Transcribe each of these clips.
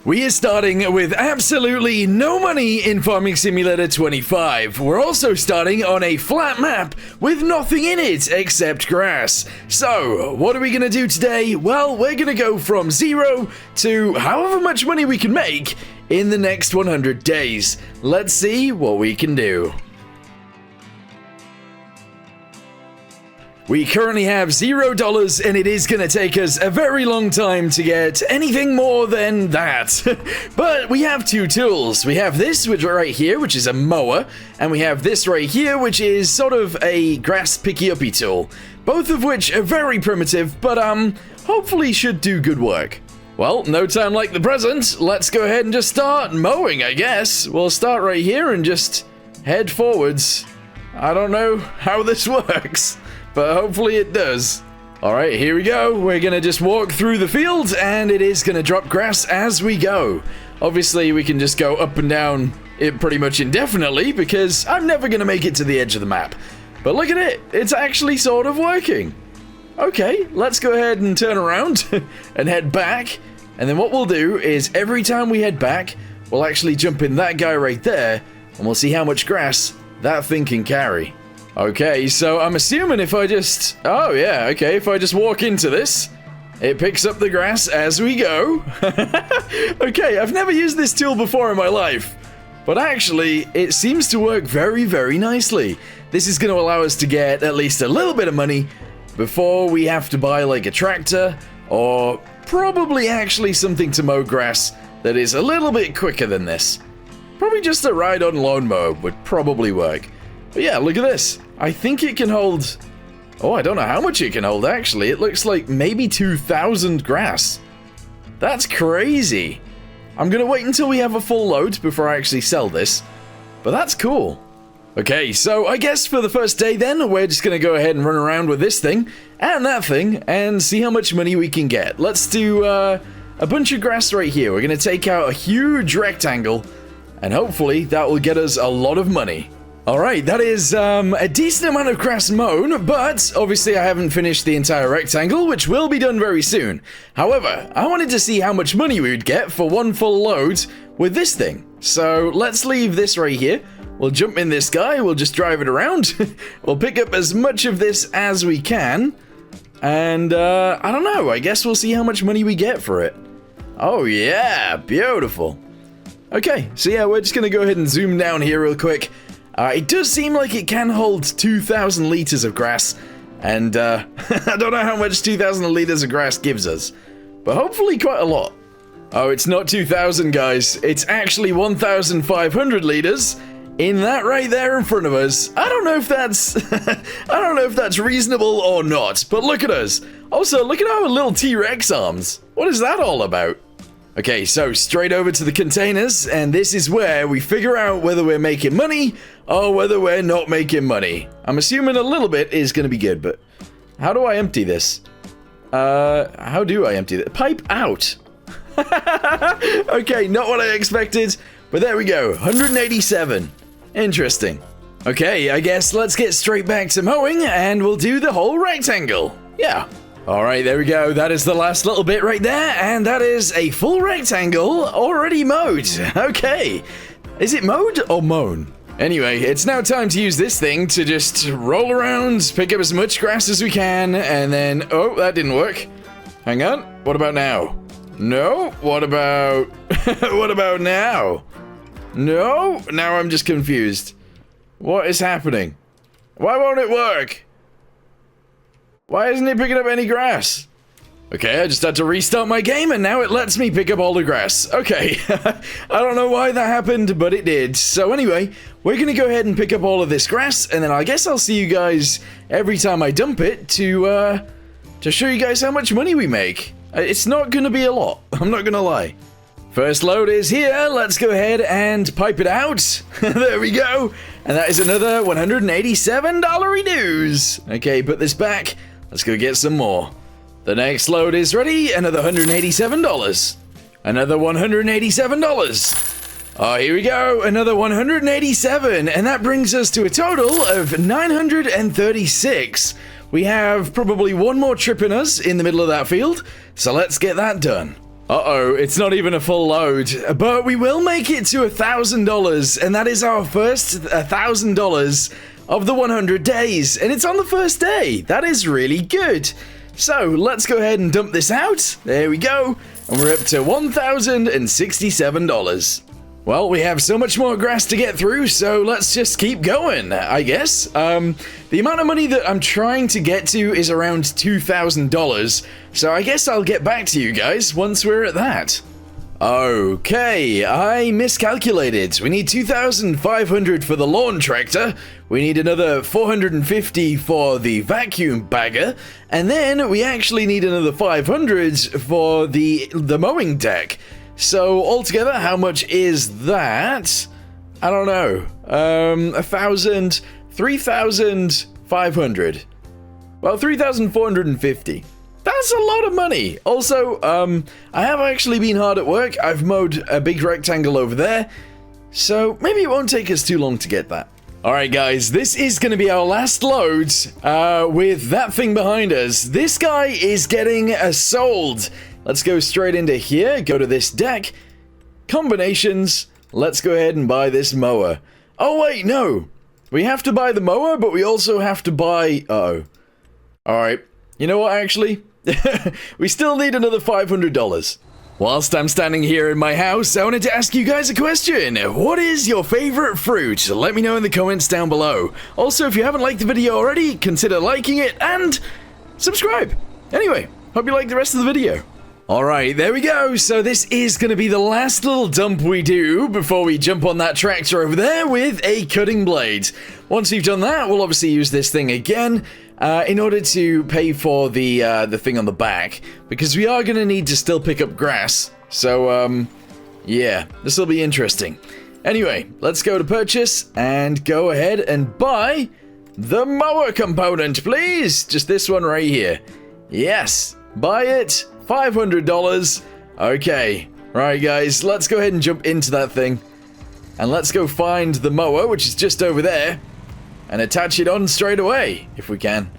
We are starting with absolutely no money in Farming Simulator 25. We're also starting on a flat map with nothing in it except grass. So, what are we going to do today? Well, we're going to go from 0 to however much money we can make in the next 100 days. Let's see what we can do. We currently have $0 and it is going to take us a very long time to get anything more than that. But we have two tools. We have this which right here, which is a mower, and we have this right here, which is sort of a grass picky-uppy tool. Both of which are very primitive, but hopefully should do good work. Well, no time like the present. Let's go ahead and just start mowing, I guess. We'll start right here and just head forwards. I don't know how this works, but hopefully it does. Alright, here we go. We're gonna just walk through the field, and it is gonna drop grass as we go. Obviously, we can just go up and down it pretty much indefinitely, because I'm never gonna make it to the edge of the map. But look at it, it's actually sort of working. Okay, let's go ahead and turn around and head back. And then what we'll do is every time we head back, we'll actually jump in that guy right there, and we'll see how much grass that thing can carry. Okay, so I'm assuming if I just... Oh, yeah, okay, if I just walk into this, it picks up the grass as we go. Okay, I've never used this tool before in my life, but actually, it seems to work very, very nicely. This is going to allow us to get at least a little bit of money before we have to buy, like, a tractor, or probably actually something to mow grass that is a little bit quicker than this. Probably just a ride-on lawnmower would probably work. But yeah, look at this. I think it can hold... Oh, I don't know how much it can hold, actually. It looks like maybe 2,000 grass. That's crazy. I'm gonna wait until we have a full load before I actually sell this. But that's cool. Okay, so I guess for the first day then, we're just gonna go ahead and run around with this thing and that thing and see how much money we can get. Let's do a bunch of grass right here. We're gonna take out a huge rectangle, and hopefully that will get us a lot of money. Alright, that is a decent amount of grass mown, but obviously I haven't finished the entire rectangle, which will be done very soon. However, I wanted to see how much money we would get for one full load with this thing. So let's leave this right here. We'll jump in this guy, we'll just drive it around. We'll pick up as much of this as we can. And I don't know, I guess we'll see how much money we get for it. Oh yeah, beautiful. Okay, so yeah, we're just gonna go ahead and zoom down here real quick. It does seem like it can hold 2,000 liters of grass, and I don't know how much 2,000 liters of grass gives us, but hopefully quite a lot. Oh, it's not 2,000, guys. It's actually 1,500 liters in that right there in front of us. I don't know if that's I don't know if that's reasonable or not, but look at us. Also, look at our little T-Rex arms. What is that all about? Okay, so straight over to the containers, and this is where we figure out whether we're making money or whether we're not making money. I'm assuming a little bit is going to be good, but how do I empty this? How do I empty this? Pipe out. Okay, not what I expected, but there we go, 187. Interesting. Okay, I guess let's get straight back to mowing, and we'll do the whole rectangle. Yeah. Alright, there we go. That is the last little bit right there, and that is a full rectangle already mowed. Okay. Is it mowed or mown? Anyway, it's now time to use this thing to just roll around, pick up as much grass as we can, and then... Oh, that didn't work. Hang on. What about now? No? What about... What about now? No? Now I'm just confused. What is happening? Why won't it work? Why isn't it picking up any grass? Okay, I just had to restart my game and now it lets me pick up all the grass. Okay, I don't know why that happened, but it did. So anyway, we're gonna go ahead and pick up all of this grass, and then I guess I'll see you guys every time I dump it to show you guys how much money we make. It's not gonna be a lot, I'm not gonna lie. First load is here, let's go ahead and pipe it out. There we go. And that is another $187 dues. Okay, put this back. Let's go get some more. The next load is ready, another $187. Another $187. Oh, here we go, another 187, and that brings us to a total of 936. We have probably one more trip in us in the middle of that field, so let's get that done. Uh-oh, it's not even a full load, but we will make it to $1,000, and that is our first $1,000 of the 100 days, and it's on the first day. That is really good. So let's go ahead and dump this out. There we go, and we're up to $1,067. Well, we have so much more grass to get through, so let's just keep going, I guess. The amount of money that I'm trying to get to is around $2,000, so I guess I'll get back to you guys once we're at that. Okay, I miscalculated. We need 2,500 for the lawn tractor, we need another 450 for the vacuum bagger, and then we actually need another 500 for the mowing deck. So altogether, how much is that? I don't know. 1,000, 3,500. Well, 3,450. That's a lot of money. Also, I have actually been hard at work. I've mowed a big rectangle over there, so maybe it won't take us too long to get that. Alright guys, this is going to be our last load with that thing behind us. This guy is getting sold. Let's go straight into here, go to this deck, combinations, let's go ahead and buy this mower. Oh wait, no, we have to buy the mower, but we also have to buy, uh-oh. Alright, you know what actually? We still need another $500. Whilst I'm standing here in my house, I wanted to ask you guys a question. What is your favorite fruit? Let me know in the comments down below. Also, if you haven't liked the video already, consider liking it and subscribe. Anyway, hope you like the rest of the video. Alright, there we go. So this is going to be the last little dump we do before we jump on that tractor over there with a cutting blade. Once we've done that, we'll obviously use this thing again in order to pay for the thing on the back, because we are going to need to still pick up grass. So, yeah, this will be interesting. Anyway, let's go to purchase and go ahead and buy the mower component, please. Just this one right here. Yes, buy it. $500. Okay, right guys, let's go ahead and jump into that thing, and let's go find the mower, which is just over there, and attach it on straight away if we can.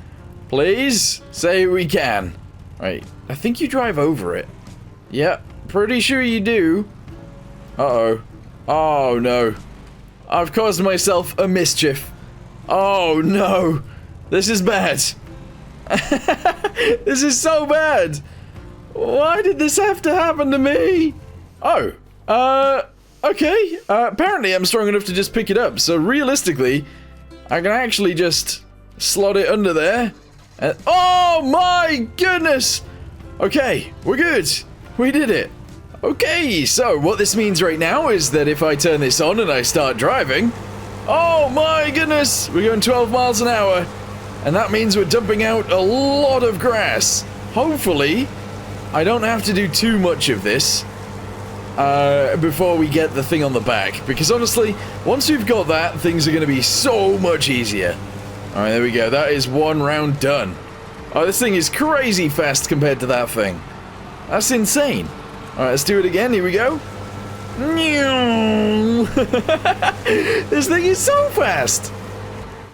Please say we can. Right, I think you drive over it. Yep, pretty sure you do. Uh-oh. Oh no, I've caused myself a mischief. Oh no, this is bad. This is so bad. Why did this have to happen to me? Oh, okay. Apparently I'm strong enough to just pick it up, so realistically, I can actually just slot it under there. And, oh my goodness! Okay, we're good. We did it. Okay, so what this means right now is that if I turn this on and I start driving, oh my goodness, we're going 12 miles an hour, and that means we're dumping out a lot of grass. Hopefully, I don't have to do too much of this before we get the thing on the back, because honestly, once we've got that, things are going to be so much easier. Alright, there we go. That is one round done. Oh, this thing is crazy fast compared to that thing. That's insane. Alright, let's do it again. Here we go. This thing is so fast.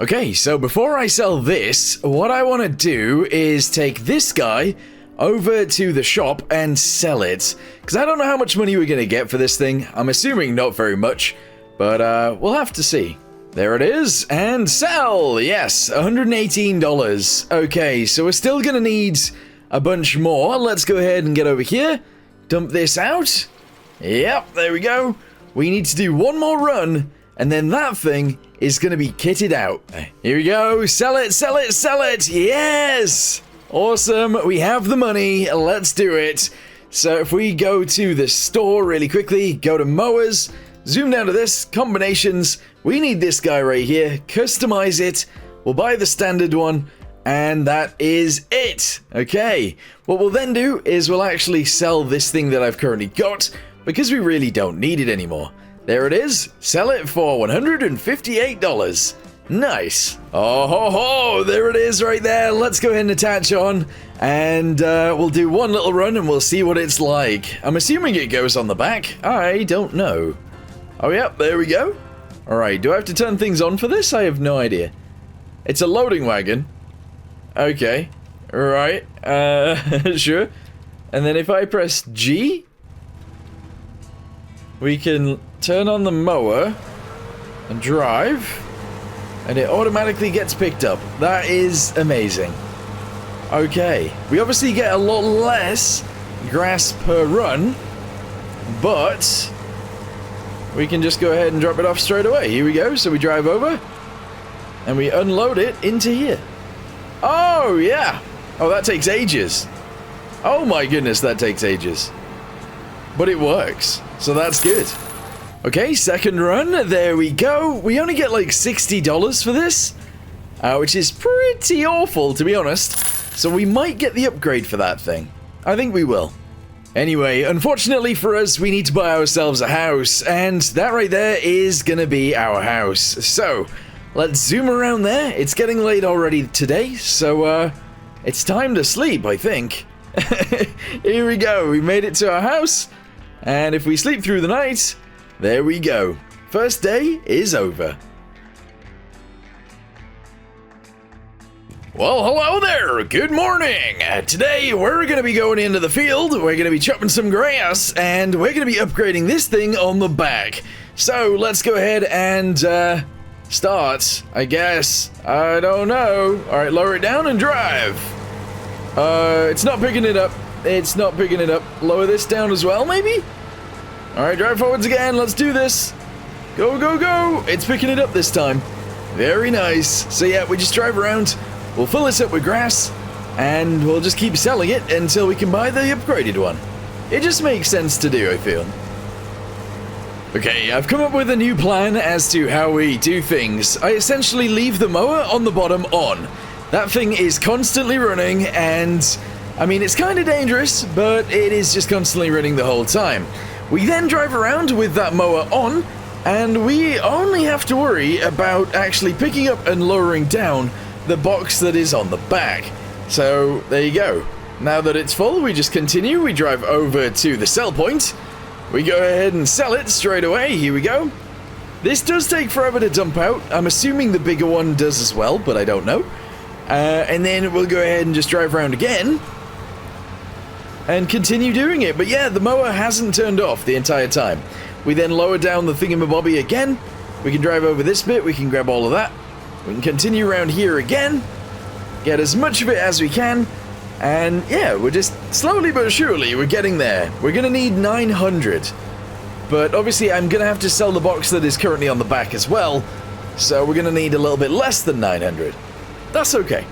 Okay, so before I sell this, what I want to do is take this guy over to the shop and sell it, because I don't know how much money we're going to get for this thing. I'm assuming not very much, but we'll have to see. There it is, and sell! Yes, $118. Okay, so we're still going to need a bunch more. Let's go ahead and get over here, dump this out. Yep, there we go. We need to do one more run, and then that thing is going to be kitted out. Here we go, sell it, sell it, sell it! Yes! Awesome, we have the money, let's do it. So if we go to the store really quickly, go to mowers, zoom down to this, combinations, we need this guy right here, customize it, we'll buy the standard one, and that is it. Okay, what we'll then do is we'll actually sell this thing that I've currently got, because we really don't need it anymore. There it is, sell it for $158. Nice. Oh ho ho, there it is right there. Let's go ahead and attach on, and we'll do one little run and we'll see what it's like. I'm assuming it goes on the back. I don't know. Oh yep, there we go. Alright, do I have to turn things on for this? I have no idea. It's a loading wagon. Okay. Right. Sure. And then if I press G, we can turn on the mower and drive, and it automatically gets picked up. That is amazing. Okay, we obviously get a lot less grass per run, but we can just go ahead and drop it off straight away. Here we go. So we drive over and we unload it into here. Oh, yeah. Oh, that takes ages. Oh my goodness, that takes ages. But it works, so that's good. Okay, second run. There we go. We only get like $60 for this, which is pretty awful, to be honest. So we might get the upgrade for that thing. I think we will. Anyway, unfortunately for us, we need to buy ourselves a house, and that right there is gonna be our house. So, let's zoom around there. It's getting late already today, so it's time to sleep, I think. Here we go. We made it to our house, and if we sleep through the night, there we go. First day is over. Well, hello there. Good morning. Today, we're going to be going into the field. We're going to be chopping some grass, and we're going to be upgrading this thing on the back. So, let's go ahead and start, I guess. I don't know. All right, lower it down and drive. It's not picking it up. It's not picking it up. Lower this down as well, maybe? All right, drive forwards again. Let's do this. Go, go, go. It's picking it up this time. Very nice. So, yeah, we just drive around. We'll fill this up with grass, and we'll just keep selling it until we can buy the upgraded one. It just makes sense to do, I feel. Okay, I've come up with a new plan as to how we do things. I essentially leave the mower on the bottom on. That thing is constantly running, and I mean, it's kind of dangerous, but it is just constantly running the whole time. We then drive around with that mower on, and we only have to worry about actually picking up and lowering down the box that is on the back. So there you go. Now that it's full, we just continue. We drive over to the sell point. We go ahead and sell it straight away. Here we go. This does take forever to dump out. I'm assuming the bigger one does as well, but I don't know. And then we'll go ahead and just drive around again and continue doing it. But yeah, the mower hasn't turned off the entire time. We then lower down the thingamabobby again. We can drive over this bit. We can grab all of that. We can continue around here again, get as much of it as we can, and yeah, we're just slowly but surely, we're getting there. We're gonna need 900, but obviously I'm gonna have to sell the box that is currently on the back as well, so we're gonna need a little bit less than 900. That's okay.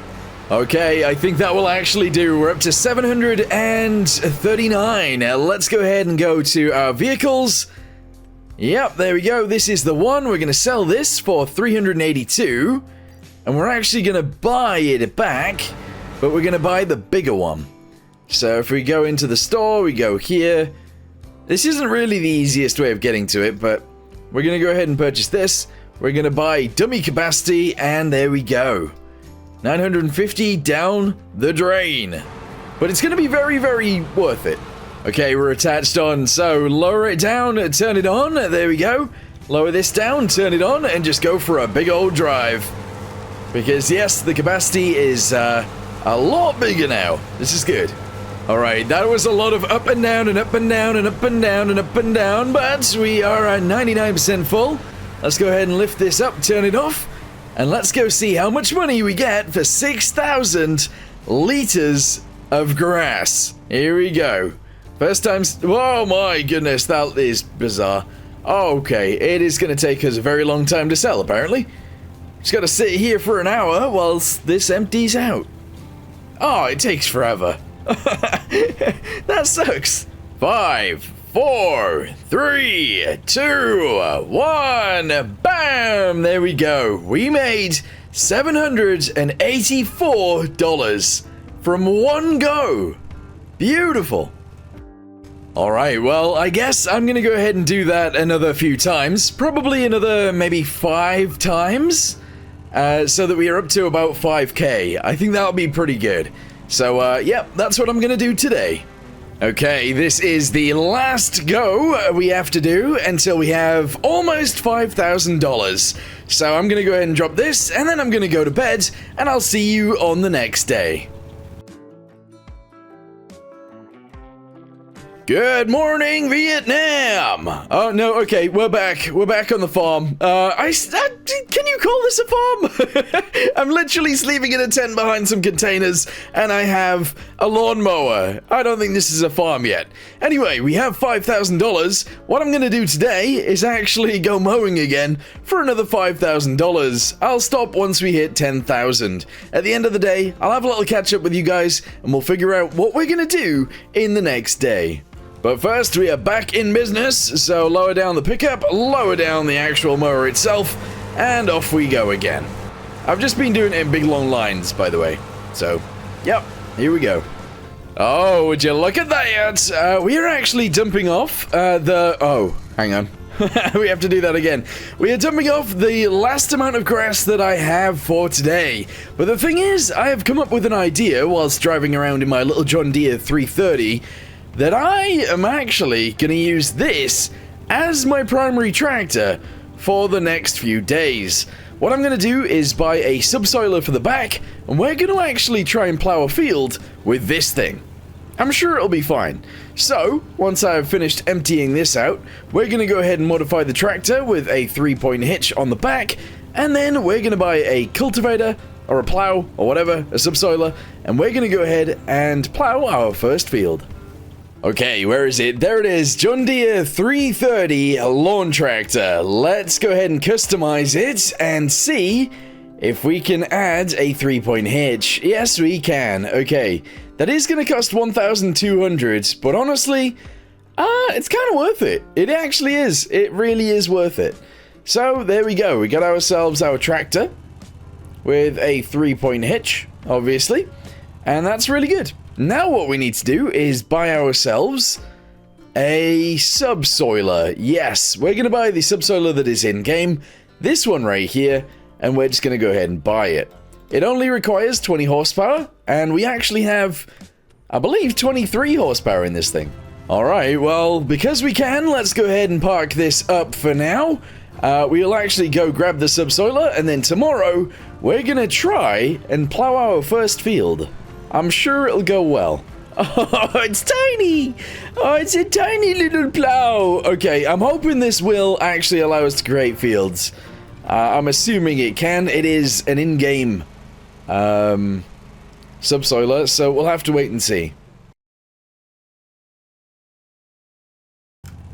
Okay, I think that will actually do. We're up to 739. Now let's go ahead and go to our vehicles. Yep, there we go. This is the one. We're going to sell this for 382. And we're actually going to buy it back, but we're going to buy the bigger one. So if we go into the store, we go here. This isn't really the easiest way of getting to it, but we're going to go ahead and purchase this. We're going to buy dummy capacity, and there we go. 950 down the drain. But it's going to be very, very worth it. Okay, we're attached on, so lower it down, turn it on, there we go. Lower this down, turn it on, and just go for a big old drive. Because yes, the capacity is a lot bigger now. This is good. Alright, that was a lot of up and down and up and down and up and down and up and down, but we are at 99% full. Let's go ahead and lift this up, turn it off, and let's go see how much money we get for 6,000 liters of grass. Here we go. First time, oh my goodness, that is bizarre. Okay, it is going to take us a very long time to sell, apparently. Just got to sit here for an hour whilst this empties out. Oh, it takes forever. That sucks. 5, 4, 3, 2, 1, bam! There we go. We made $784 from one go. Beautiful. Alright, well, I guess I'm gonna go ahead and do that another few times. Probably another maybe 5 times. So that we are up to about 5k. I think that'll be pretty good. So, yep, that's what I'm gonna do today. Okay, this is the last go we have to do until we have almost $5,000. So I'm gonna go ahead and drop this, and then I'm gonna go to bed, and I'll see you on the next day. Good morning, Vietnam! Oh, no, okay, we're back. We're back on the farm. Can you call this a farm? I'm literally sleeping in a tent behind some containers, and I have a lawnmower. I don't think this is a farm yet. Anyway, we have $5,000. What I'm gonna do today is actually go mowing again for another $5,000. I'll stop once we hit 10,000. At the end of the day, I'll have a little catch up with you guys, and we'll figure out what we're gonna do in the next day. But first, we are back in business, so lower down the pickup, lower down the actual mower itself, and off we go again. I've just been doing it in big long lines, by the way. So, yep, here we go. Oh, would you look at that? We are actually dumping off oh, hang on. We have to do that again. We are dumping off the last amount of grass that I have for today. But the thing is, I have come up with an idea whilst driving around in my little John Deere 330 that I am actually going to use this as my primary tractor for the next few days. What I'm going to do is buy a subsoiler for the back, and we're going to actually try and plow a field with this thing. I'm sure it'll be fine. So, once I've finished emptying this out, we're going to go ahead and modify the tractor with a 3-point hitch on the back, and then we're going to buy a cultivator, or a plow, or whatever, a subsoiler, and we're going to go ahead and plow our first field. Okay, where is it? There it is, John Deere 330 lawn tractor. Let's go ahead and customize it and see if we can add a 3-point hitch. Yes, we can. Okay, that is going to cost 1,200, but honestly, it's kind of worth it. It actually is. It really is worth it. So, there we go. We got ourselves our tractor with a 3-point hitch, obviously, and that's really good. Now what we need to do is buy ourselves a subsoiler. Yes, we're going to buy the subsoiler that is in-game, this one right here, and we're just going to go ahead and buy it. It only requires 20 horsepower, and we actually have, I believe, 23 horsepower in this thing. Alright, well, because we can, let's go ahead and park this up for now. We'll actually go grab the subsoiler, and then tomorrow, we're going to try and plow our first field. I'm sure it'll go well. Oh, it's tiny! Oh, it's a tiny little plow! Okay, I'm hoping this will actually allow us to create fields. I'm assuming it can. It is an in-game subsoiler, so we'll have to wait and see.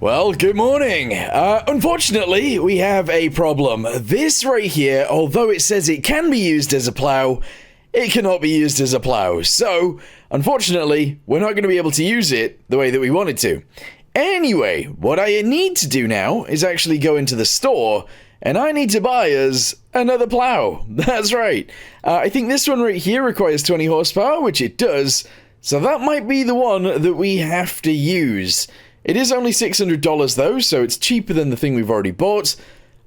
Well, good morning. Unfortunately, we have a problem. This right here, although it says it can be used as a plow, it cannot be used as a plow. So, unfortunately, we're not going to be able to use it the way that we wanted to. Anyway, what I need to do now is actually go into the store, and I need to buy us another plow. That's right. I think this one right here requires 20 horsepower, which it does. So that might be the one that we have to use. It is only $600 though, so it's cheaper than the thing we've already bought.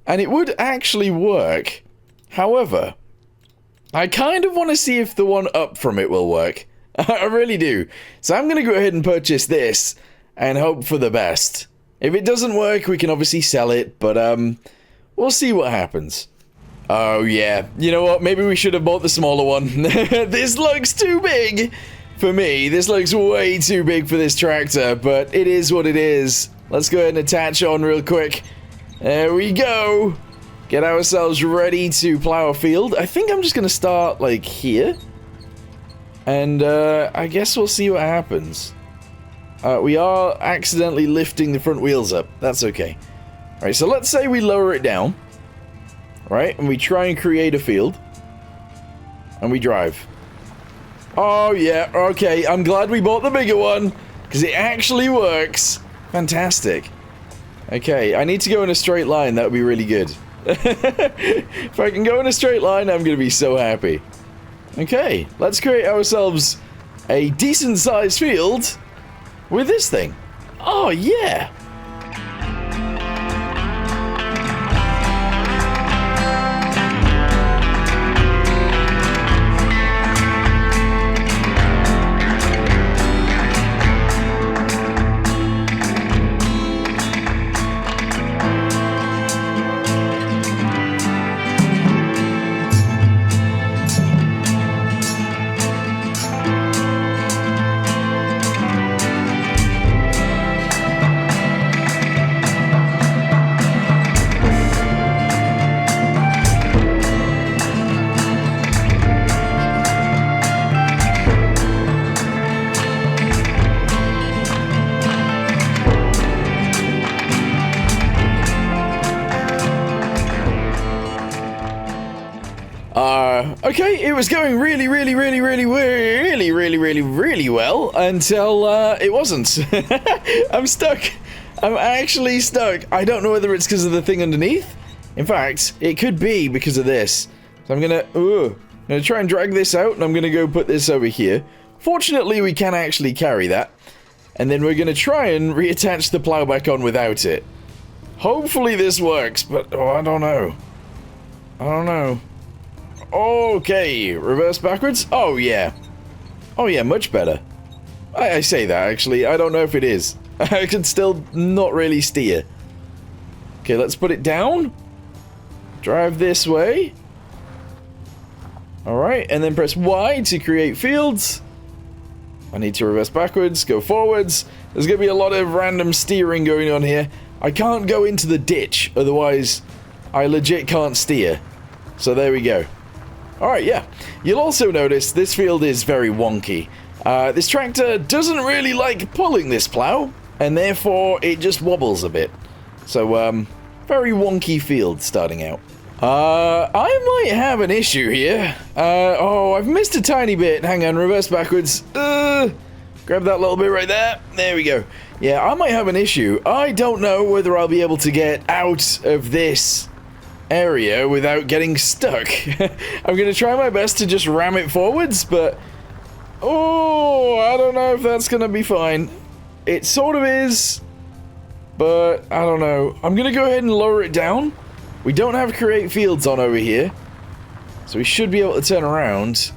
And it would actually work. However, I kind of want to see if the one up from it will work. I really do. So I'm going to go ahead and purchase this and hope for the best. If it doesn't work, we can obviously sell it, but we'll see what happens. Oh yeah, you know what? Maybe we should have bought the smaller one. This looks too big for me. This looks way too big for this tractor, but it is what it is. Let's go ahead and attach on real quick. There we go. Get ourselves ready to plow a field. I think I'm just going to start, like, here. And, I guess we'll see what happens. We are accidentally lifting the front wheels up. That's okay. Alright, so let's say we lower it down. Right, and we try and create a field. And we drive. Oh, yeah, okay. I'm glad we bought the bigger one. Because it actually works. Fantastic. Okay, I need to go in a straight line. That would be really good. If I can go in a straight line, I'm going to be so happy. Okay, let's create ourselves a decent-sized field with this thing. Oh, yeah. Okay, it was going really well until it wasn't. I'm stuck. I'm actually stuck. I don't know whether it's because of the thing underneath. In fact, it could be because of this. So I'm gonna try and drag this out, and I'm gonna go put this over here. Fortunately, we can actually carry that. And then we're gonna try and reattach the plow back on without it. Hopefully this works, but I don't know. I don't know. Okay, reverse backwards? Oh yeah, much better. I say that, actually. I don't know if it is. I can still not really steer. Okay, let's put it down. Drive this way. Alright, and then press Y to create fields. I need to reverse backwards, go forwards. There's going to be a lot of random steering going on here. I can't go into the ditch, otherwise I legit can't steer. So there we go. Alright, yeah. You'll also notice this field is very wonky. This tractor doesn't really like pulling this plow, and therefore it just wobbles a bit. So, very wonky field starting out. I might have an issue here. I've missed a tiny bit. Hang on, reverse backwards. Grab that little bit right there. There we go. Yeah, I might have an issue. I don't know whether I'll be able to get out of this area without getting stuck. I'm going to try my best to just ram it forwards, but I don't know if that's going to be fine. It sort of is, but I don't know. I'm going to go ahead and lower it down. We don't have create fields on over here, so we should be able to turn around,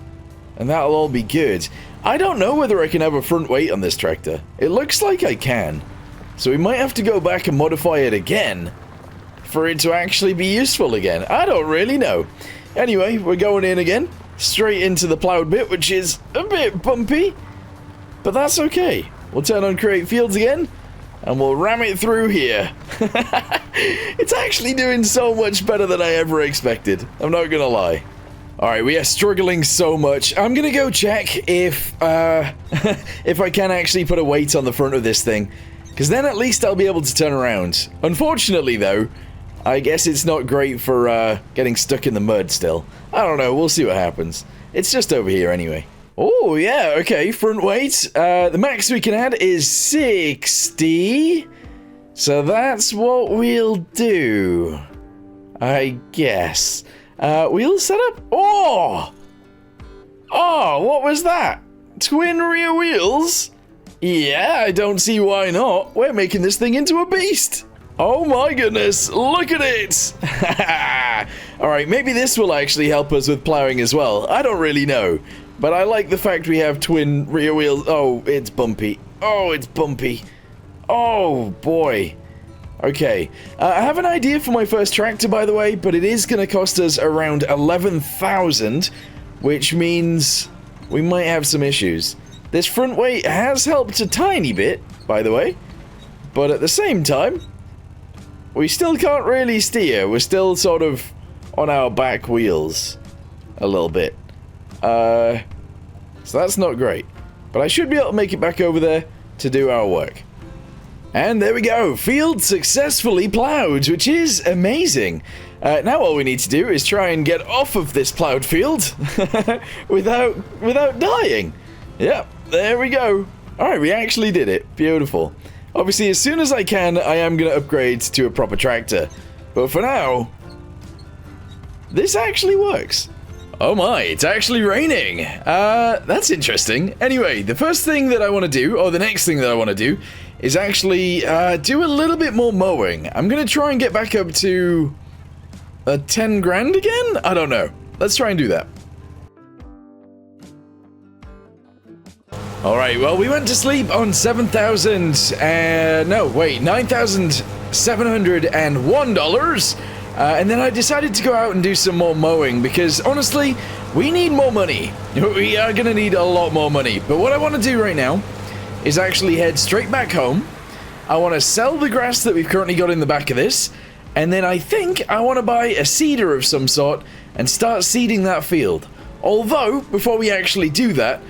and that'll all be good. I don't know whether I can have a front weight on this tractor. It looks like I can, so we might have to go back and modify it again for it to actually be useful again. I don't really know. Anyway, we're going in again, straight into the plowed bit, which is a bit bumpy, but that's okay. We'll turn on create fields again, and we'll ram it through here. It's actually doing so much better than I ever expected. I'm not gonna lie. Alright, we are struggling so much. I'm gonna go check if if I can actually put a weight on the front of this thing, because then at least I'll be able to turn around. Unfortunately, though, I guess it's not great for getting stuck in the mud still. I don't know, we'll see what happens. It's just over here anyway. Oh, yeah, okay, front weight. The max we can add is 60. So that's what we'll do, I guess. Wheel setup? Oh, what was that? Twin rear wheels? Yeah, I don't see why not. We're making this thing into a beast. Oh my goodness, look at it! Alright, maybe this will actually help us with plowing as well. I don't really know. But I like the fact we have twin rear wheels. Oh, it's bumpy. Oh, it's bumpy. Oh, boy. Okay. I have an idea for my first tractor, by the way, but it is going to cost us around 11,000, which means we might have some issues. This front weight has helped a tiny bit, by the way, but at the same time, we still can't really steer. We're still sort of on our back wheels a little bit. So that's not great. But I should be able to make it back over there to do our work. And there we go. Field successfully plowed, which is amazing. Now all we need to do is try and get off of this plowed field without dying. Yep, there we go. Alright, we actually did it. Beautiful. Obviously, as soon as I can, I am going to upgrade to a proper tractor. But for now, this actually works. Oh my, it's actually raining. That's interesting. Anyway, the first thing that I want to do, or the next thing that I want to do, is actually do a little bit more mowing. I'm going to try and get back up to 10 grand again? I don't know. Let's try and do that. Alright, well, we went to sleep on $9,701. And then I decided to go out and do some more mowing because, honestly, we need more money. We are going to need a lot more money. But what I want to do right now is actually head straight back home. I want to sell the grass that we've currently got in the back of this. And then I think I want to buy a seeder of some sort and start seeding that field. Although, before we actually do that,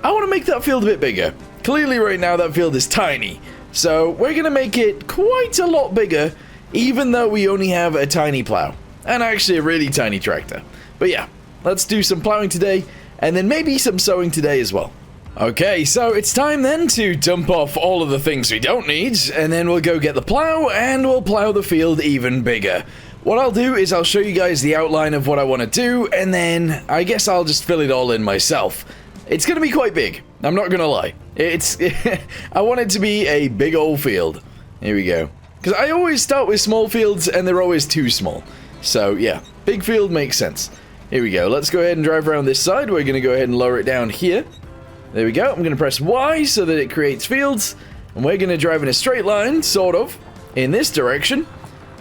I want to make that field a bit bigger. Clearly right now that field is tiny. So we're going to make it quite a lot bigger, even though we only have a tiny plow. And actually a really tiny tractor. But yeah, let's do some plowing today, and then maybe some sowing today as well. Okay, so it's time then to dump off all of the things we don't need, and then we'll go get the plow, and we'll plow the field even bigger. What I'll do is I'll show you guys the outline of what I want to do, and then I guess I'll just fill it all in myself. It's going to be quite big, I'm not going to lie. I want it to be a big old field. Here we go. Because I always start with small fields, and they're always too small. So yeah, big field makes sense. Here we go, let's go ahead and drive around this side. We're going to go ahead and lower it down here. There we go. I'm going to press Y so that it creates fields. And we're going to drive in a straight line, sort of, in this direction.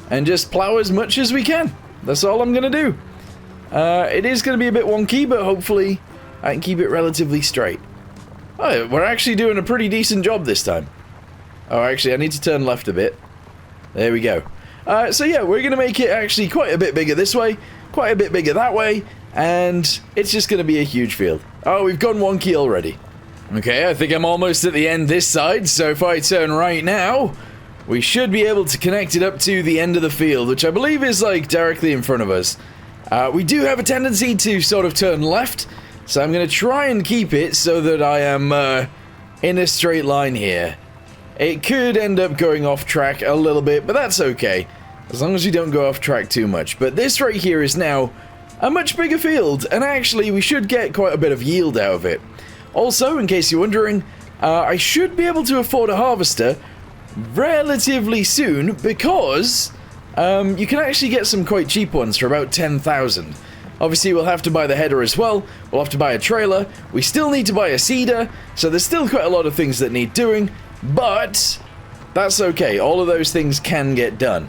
And just plow as much as we can. That's all I'm going to do. It is going to be a bit wonky, but hopefully I can keep it relatively straight. Oh, we're actually doing a pretty decent job this time. Oh, actually, I need to turn left a bit. There we go. So yeah, we're going to make it actually quite a bit bigger this way, quite a bit bigger that way. And it's just going to be a huge field. Oh, we've gone wonky already. Okay, I think I'm almost at the end this side, so if I turn right now, we should be able to connect it up to the end of the field, which I believe is like directly in front of us. We do have a tendency to sort of turn left, so I'm going to try and keep it so that I am in a straight line here. It could end up going off track a little bit, but that's okay, as long as we don't go off track too much. But this right here is now a much bigger field, and actually we should get quite a bit of yield out of it. Also, in case you're wondering, I should be able to afford a harvester relatively soon, because you can actually get some quite cheap ones for about 10,000. Obviously we'll have to buy the header as well, we'll have to buy a trailer, we still need to buy a seeder, so there's still quite a lot of things that need doing, but that's okay, all of those things can get done.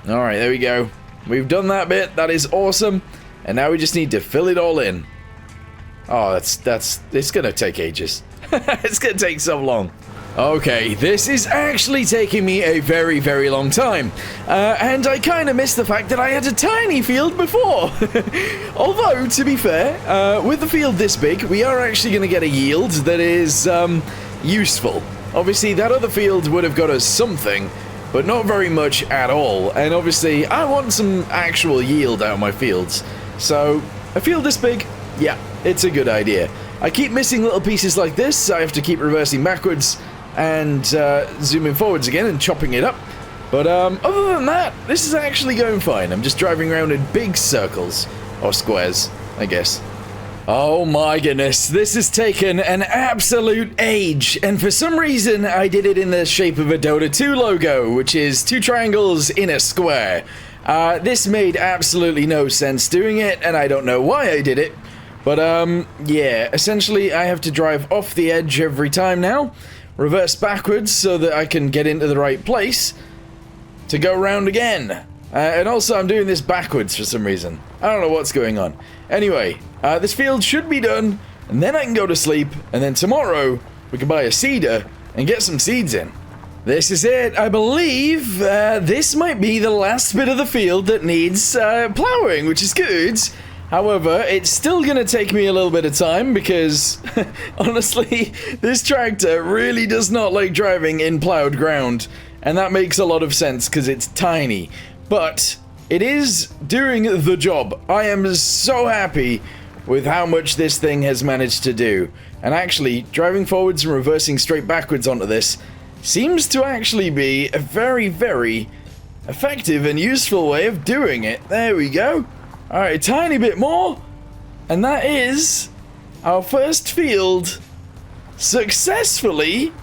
Alright, there we go. We've done that bit, that is awesome. And now we just need to fill it all in. Oh, it's gonna take ages. It's gonna take so long. Okay, this is actually taking me a very, very long time. And I kind of missed the fact that I had a tiny field before. Although, to be fair, with the field this big, we are actually gonna get a yield that is, useful. Obviously, that other field would have got us something, but not very much at all. And obviously, I want some actual yield out of my fields. So, a field this big, yeah, it's a good idea. I keep missing little pieces like this, so I have to keep reversing backwards and zooming forwards again and chopping it up. But other than that, this is actually going fine. I'm just driving around in big circles, or squares, I guess. Oh my goodness, this has taken an absolute age, and for some reason I did it in the shape of a Dota 2 logo, which is 2 triangles in a square. This made absolutely no sense doing it, and I don't know why I did it. But, yeah, essentially I have to drive off the edge every time now, reverse backwards so that I can get into the right place to go round again. And also I'm doing this backwards for some reason. I don't know what's going on. Anyway, this field should be done, and then I can go to sleep, and then tomorrow we can buy a seeder and get some seeds in. This is it. I believe this might be the last bit of the field that needs plowing, which is good. However, it's still going to take me a little bit of time because, honestly, this tractor really does not like driving in plowed ground. And that makes a lot of sense because it's tiny. But it is doing the job. I am so happy with how much this thing has managed to do. And actually, driving forwards and reversing straight backwards onto this seems to actually be a very, very effective and useful way of doing it. There we go. Alright, a tiny bit more. And that is our first field successfully,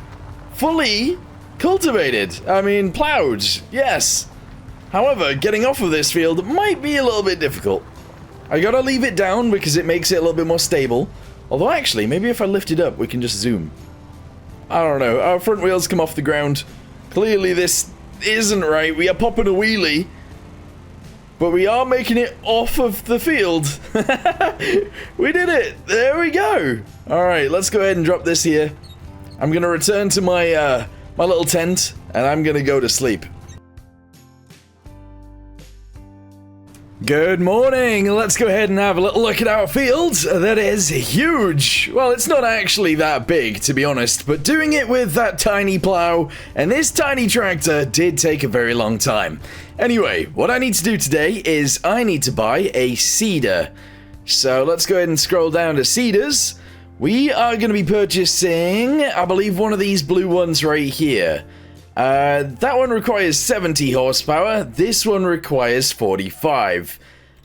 fully cultivated. I mean, plowed, yes. However, getting off of this field might be a little bit difficult. I gotta leave it down because it makes it a little bit more stable. Although actually, maybe if I lift it up, we can just zoom. I don't know, our front wheels come off the ground. Clearly this isn't right, we are popping a wheelie. But we are making it off of the field. We did it, there we go. Alright, let's go ahead and drop this here. I'm gonna return to my, my little tent, and I'm gonna go to sleep. Good morning! Let's go ahead and have a little look at our field. That is huge! Well, it's not actually that big, to be honest, but doing it with that tiny plow and this tiny tractor did take a very long time. Anyway, what I need to do today is I need to buy a seeder. So let's go ahead and scroll down to seeders. We are going to be purchasing, I believe, one of these blue ones right here. That one requires 70 horsepower. This one requires 45.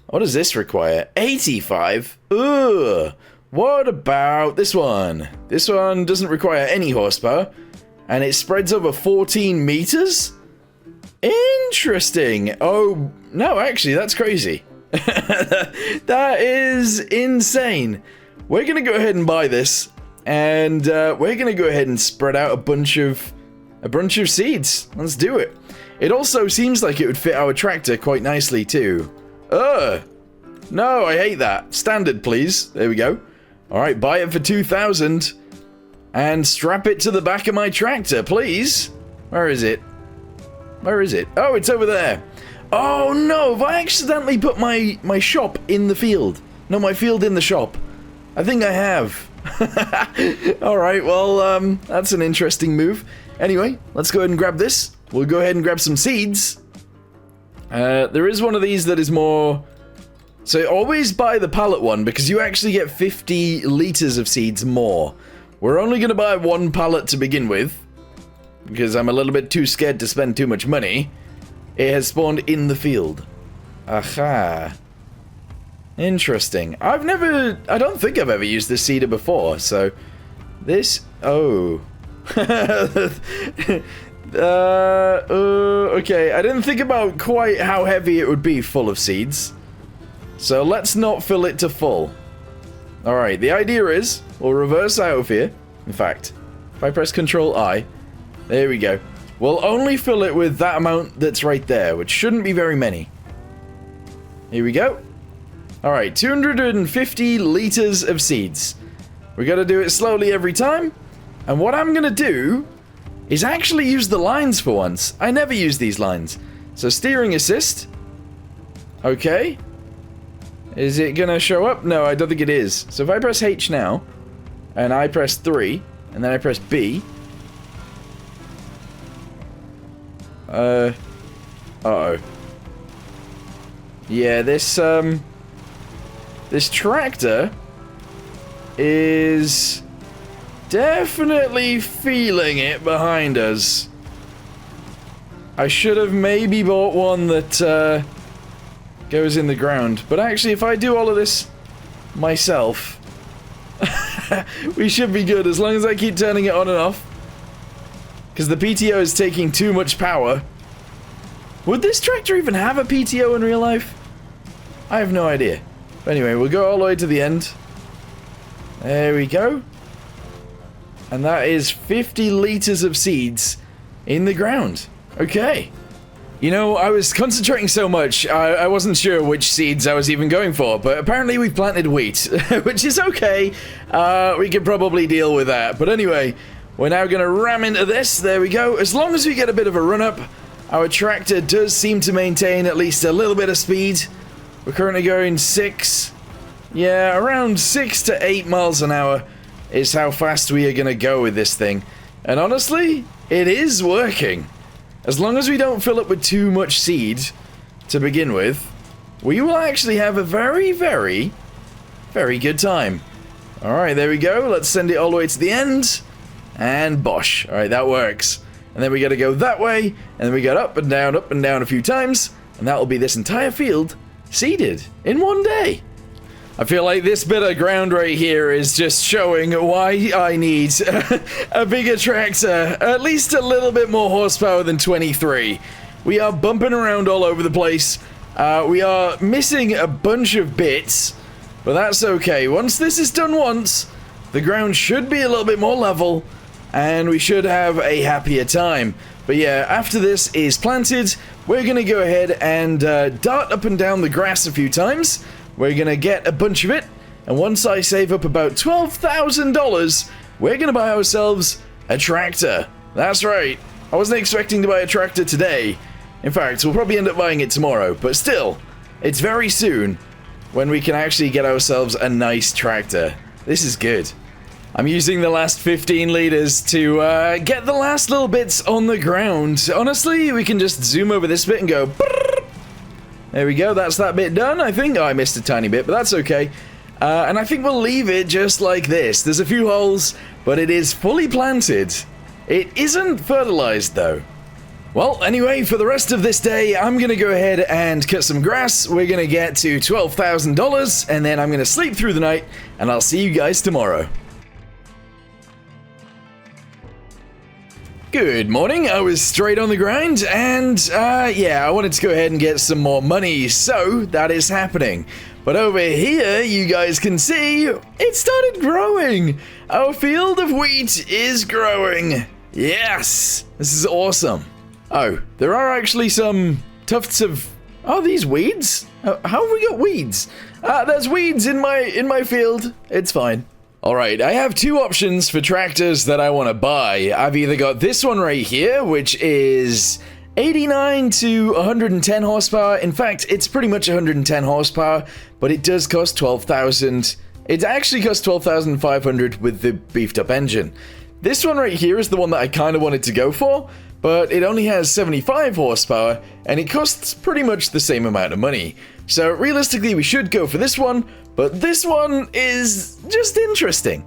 What does this require? 85? Ugh. What about this one? This one doesn't require any horsepower. And it spreads over 14 meters? Interesting. Oh, no, actually, that's crazy. That is insane. We're going to go ahead and buy this. And we're going to go ahead and spread out a bunch of seeds. Let's do it. It also seems like it would fit our tractor quite nicely, too. No, I hate that. Standard, please. There we go. All right, buy it for 2,000. And strap it to the back of my tractor, please. Where is it? Where is it? Oh, it's over there. Oh, no. Have I accidentally put my shop in the field? No, my field in the shop. I think I have. All right, well, that's an interesting move. Anyway, let's go ahead and grab this. We'll go ahead and grab some seeds. There is one of these that is more... So always buy the pallet one because you actually get 50 liters of seeds more. We're only going to buy one pallet to begin with because I'm a little bit too scared to spend too much money. It has spawned in the field. Aha. Interesting. I don't think I've ever used this seeder before, so this... Oh. Okay, I didn't think about quite how heavy it would be full of seeds. So let's not fill it to full. Alright, the idea is, we'll reverse out of here. In fact, if I press Control I, there we go. We'll only fill it with that amount that's right there, which shouldn't be very many. Here we go. Alright, 250 liters of seeds. We gotta do it slowly every time. And what I'm gonna do is actually use the lines for once. I never use these lines. So steering assist. Okay. Is it gonna show up? No, I don't think it is. So if I press H now, and I press 3, and then I press B. Uh-oh. Yeah, this tractor is definitely feeling it behind us. I should have maybe bought one that goes in the ground. But actually, if I do all of this myself, we should be good as long as I keep turning it on and off. Because the PTO is taking too much power. Would this tractor even have a PTO in real life? I have no idea. But anyway, we'll go all the way to the end. There we go. And that is 50 liters of seeds in the ground. Okay. You know, I was concentrating so much, I wasn't sure which seeds I was even going for, but apparently we've planted wheat, which is okay. We could probably deal with that. But anyway, we're now going to ram into this. There we go. As long as we get a bit of a run-up, our tractor does seem to maintain at least a little bit of speed. We're currently going 6... Yeah, around 6 to 8 miles an hour is how fast we are going to go with this thing. And honestly, it is working. As long as we don't fill it with too much seed to begin with, we will actually have a very, very, very good time. Alright, there we go. Let's send it all the way to the end. And bosh. Alright, that works. And then we gotta go that way, and then we got up and down a few times, and that will be this entire field seeded in one day. I feel like this bit of ground right here is just showing why I need a bigger tractor, at least a little bit more horsepower than 23. We are bumping around all over the place. We are missing a bunch of bits, but that's okay. Once this is done once, the ground should be a little bit more level, and we should have a happier time. But yeah, after this is planted, we're going to go ahead and dart up and down the grass a few times. We're going to get a bunch of it, and once I save up about $12,000, we're going to buy ourselves a tractor. That's right. I wasn't expecting to buy a tractor today. In fact, we'll probably end up buying it tomorrow, but still, it's very soon when we can actually get ourselves a nice tractor. This is good. I'm using the last 15 liters to get the last little bits on the ground. Honestly, we can just zoom over this bit and go... There we go, that's that bit done, I think. Oh, I missed a tiny bit, but that's okay. And I think we'll leave it just like this. There's a few holes, but it is fully planted. It isn't fertilized, though. Well, anyway, for the rest of this day, I'm going to go ahead and cut some grass. We're going to get to $12,000, and then I'm going to sleep through the night, and I'll see you guys tomorrow. Good morning, I was straight on the grind, and yeah, I wanted to go ahead and get some more money, so that is happening. But over here, you guys can see, it started growing. Our field of wheat is growing. Yes, this is awesome. Oh, there are actually some tufts of... Are these weeds? How have we got weeds? There's weeds in my field. It's fine. Alright, I have two options for tractors that I want to buy. I've either got this one right here, which is 89 to 110 horsepower. In fact, it's pretty much 110 horsepower, but it does cost 12,000. It actually costs 12,500 with the beefed up engine. This one right here is the one that I kind of wanted to go for, but it only has 75 horsepower, and it costs pretty much the same amount of money. So realistically, we should go for this one, but this one is just interesting.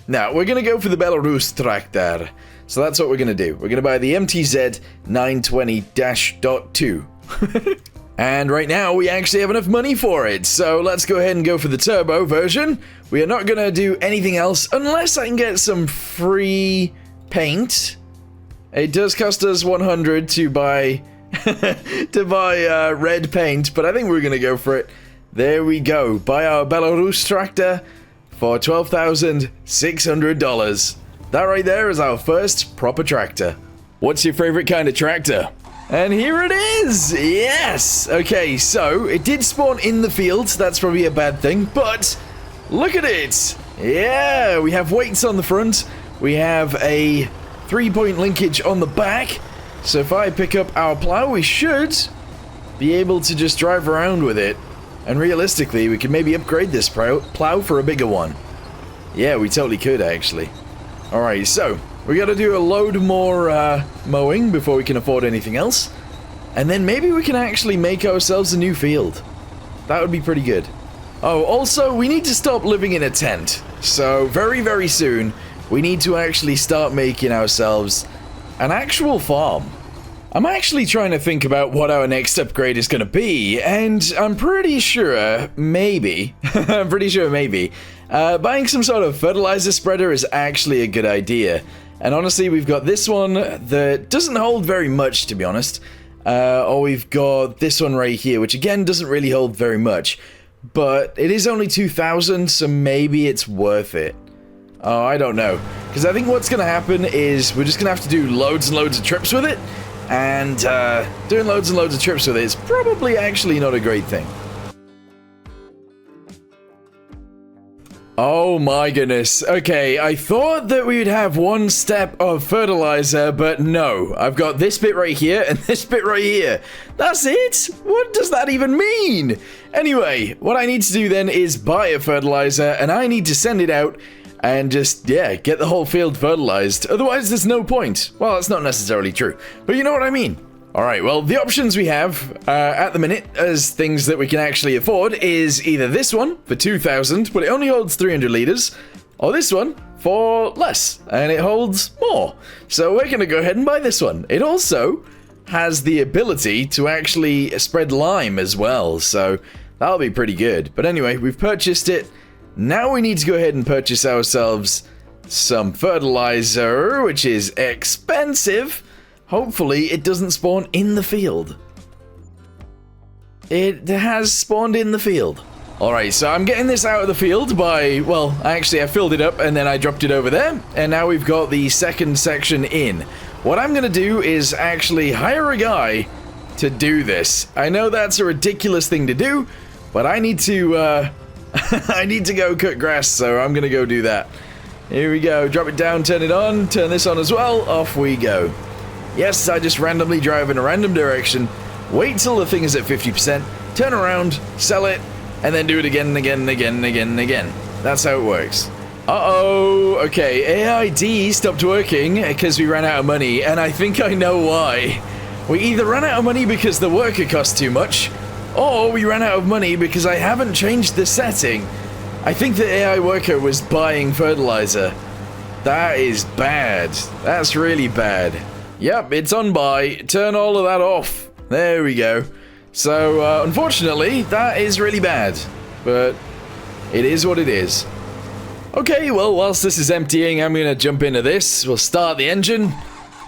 Now, we're going to go for the Belarus tractor. So that's what we're going to do. We're going to buy the MTZ 920-.2. And right now, we actually have enough money for it. So let's go ahead and go for the turbo version. We are not going to do anything else unless I can get some free paint. It does cost us 100 to buy red paint, but I think we're going to go for it. There we go. Buy our Belarus tractor for $12,600. That right there is our first proper tractor. What's your favorite kind of tractor? And here it is! Yes! Okay, so it did spawn in the field. That's probably a bad thing, but look at it! Yeah, we have weights on the front. We have a 3-point linkage on the back. So if I pick up our plow, we should be able to just drive around with it. And realistically, we could maybe upgrade this plow for a bigger one. Yeah, we totally could, actually. Alright, so we gotta do a load more mowing before we can afford anything else. And then maybe we can actually make ourselves a new field. That would be pretty good. Oh, also, we need to stop living in a tent. So very, very soon, we need to actually start making ourselves an actual farm. I'm actually trying to think about what our next upgrade is going to be, and I'm pretty sure, maybe, buying some sort of fertilizer spreader is actually a good idea. And honestly, we've got this one that doesn't hold very much, to be honest. Or we've got this one right here, which again doesn't really hold very much. But it is only 2,000, so maybe it's worth it. Oh, I don't know. Because I think what's going to happen is we're just going to have to do loads and loads of trips with it. And doing loads and loads of trips with it is probably actually not a great thing. Oh my goodness. Okay, I thought that we would have one step of fertilizer, but no. I've got this bit right here and this bit right here. That's it? What does that even mean? Anyway, what I need to do then is buy a fertilizer, and I need to send it out and just, yeah, get the whole field fertilized. Otherwise, there's no point. Well, that's not necessarily true, but you know what I mean. Alright, well, the options we have at the minute as things that we can actually afford is either this one for 2,000, but it only holds 300 liters, or this one for less, and it holds more. So we're going to go ahead and buy this one. It also has the ability to actually spread lime as well, so that'll be pretty good. But anyway, we've purchased it. Now we need to go ahead and purchase ourselves some fertilizer, which is expensive. Hopefully it doesn't spawn in the field. It has spawned in the field. Alright, so I'm getting this out of the field by, well, actually I filled it up and then I dropped it over there. And now we've got the second section in. What I'm going to do is actually hire a guy to do this. I know that's a ridiculous thing to do, but I need to, I need to go cut grass, so I'm going to go do that. Here we go. Drop it down, turn it on, turn this on as well. Off we go. Yes, I just randomly drive in a random direction, wait till the thing is at 50%, turn around, sell it, and then do it again and again and again and again and again. That's how it works. Uh-oh. Okay, AID stopped working because we ran out of money, and I think I know why. We either ran out of money because the worker cost too much, or we ran out of money because I haven't changed the setting. I think the AI worker was buying fertilizer. That is bad. That's really bad. Yep, it's on buy. Turn all of that off. There we go. So, unfortunately, that is really bad. But it is what it is. Okay, well, whilst this is emptying, I'm going to jump into this. We'll start the engine.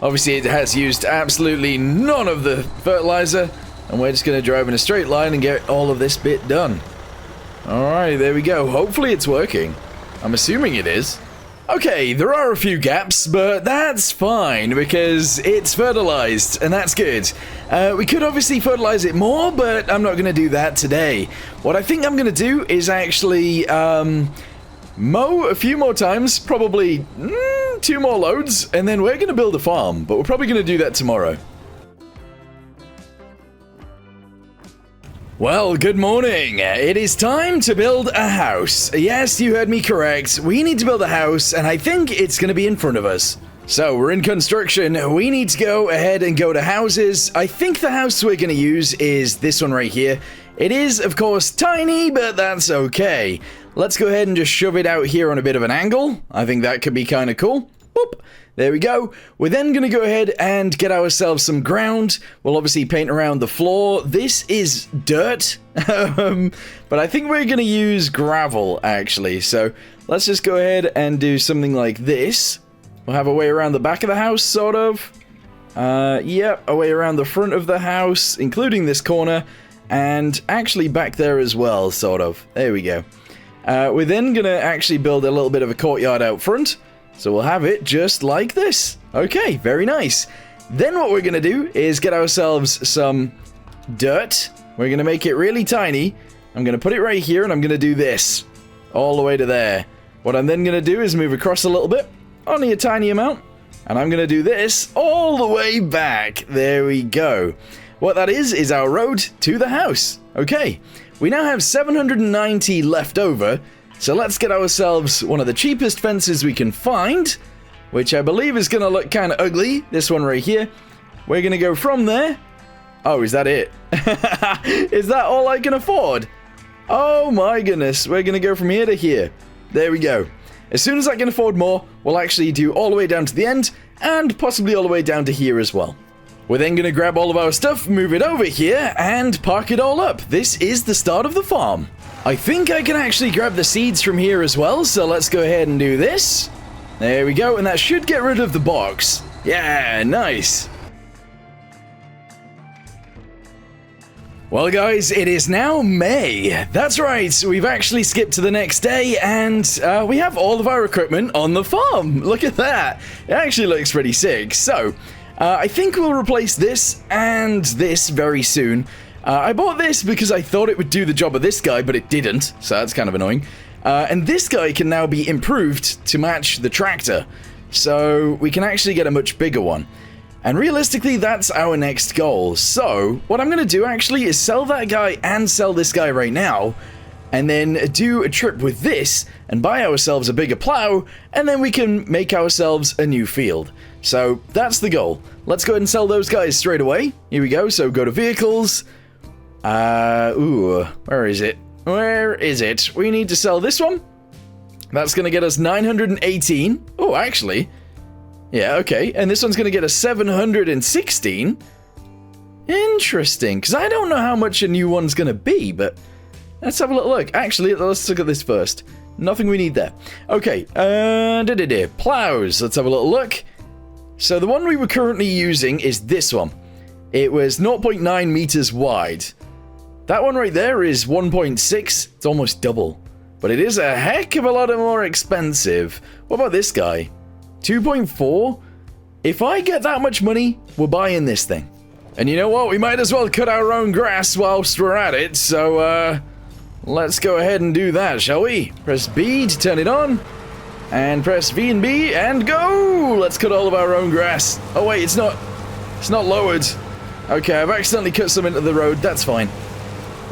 Obviously, it has used absolutely none of the fertilizer. And we're just going to drive in a straight line and get all of this bit done. Alright, there we go. Hopefully it's working. I'm assuming it is. Okay, there are a few gaps, but that's fine because it's fertilized, and that's good. We could obviously fertilize it more, but I'm not going to do that today. What I think I'm going to do is actually mow a few more times, probably 2 more loads, and then we're going to build a farm, but we're probably going to do that tomorrow. Well, good morning. It is time to build a house. Yes, you heard me correct. We need to build a house, and I think it's going to be in front of us. So, we're in construction. We need to go ahead and go to houses. I think the house we're going to use is this one right here. It is, of course, tiny, but that's okay. Let's go ahead and just shove it out here on a bit of an angle. I think that could be kind of cool. Boop. There we go. We're then going to go ahead and get ourselves some ground. We'll obviously paint around the floor. This is dirt, but I think we're going to use gravel, actually. So let's just go ahead and do something like this. We'll have a way around the back of the house, sort of. Yep, a way around the front of the house, including this corner, and actually back there as well, sort of. There we go. We're then going to actually build a little bit of a courtyard out front. So we'll have it just like this. Okay, very nice. Then what we're going to do is get ourselves some dirt. We're going to make it really tiny. I'm going to put it right here, and I'm going to do this all the way to there. What I'm then going to do is move across a little bit, only a tiny amount, and I'm going to do this all the way back. There we go. What that is our road to the house. Okay, we now have 790 left over. So let's get ourselves one of the cheapest fences we can find, which I believe is going to look kind of ugly. This one right here. We're going to go from there. Oh, is that it? Is that all I can afford? Oh my goodness. We're going to go from here to here. There we go. As soon as I can afford more, we'll actually do all the way down to the end and possibly all the way down to here as well. We're then going to grab all of our stuff, move it over here, and park it all up. This is the start of the farm. I think I can actually grab the seeds from here as well, so let's go ahead and do this. There we go, and that should get rid of the box. Yeah, nice. Well, guys, it is now May. That's right, we've actually skipped to the next day, and we have all of our equipment on the farm. Look at that. It actually looks pretty sick. So, I think we'll replace this and this very soon. I bought this because I thought it would do the job of this guy, but it didn't, so that's kind of annoying. And this guy can now be improved to match the tractor, so we can actually get a much bigger one. And realistically, that's our next goal. So, what I'm going to do actually is sell that guy and sell this guy right now, and then do a trip with this and buy ourselves a bigger plow, and then we can make ourselves a new field. So, that's the goal. Let's go ahead and sell those guys straight away. Here we go, so go to vehicles. Where is it? Where is it? We need to sell this one. That's going to get us 918. Oh, actually. Yeah, okay. And this one's going to get us 716. Interesting, because I don't know how much a new one's going to be, but let's have a little look. Actually, let's look at this first. Nothing we need there. Okay, plows. Let's have a little look. So the one we were currently using is this one. It was 0.9 meters wide. That one right there is 1.6. It's almost double. But it is a heck of a lot more expensive. What about this guy? 2.4? If I get that much money, we're buying this thing. And you know what? We might as well cut our own grass whilst we're at it. So, let's go ahead and do that, shall we? Press B to turn it on. And press V and B and go! Let's cut all of our own grass. Oh wait, it's not lowered. Okay, I've accidentally cut some into the road. That's fine.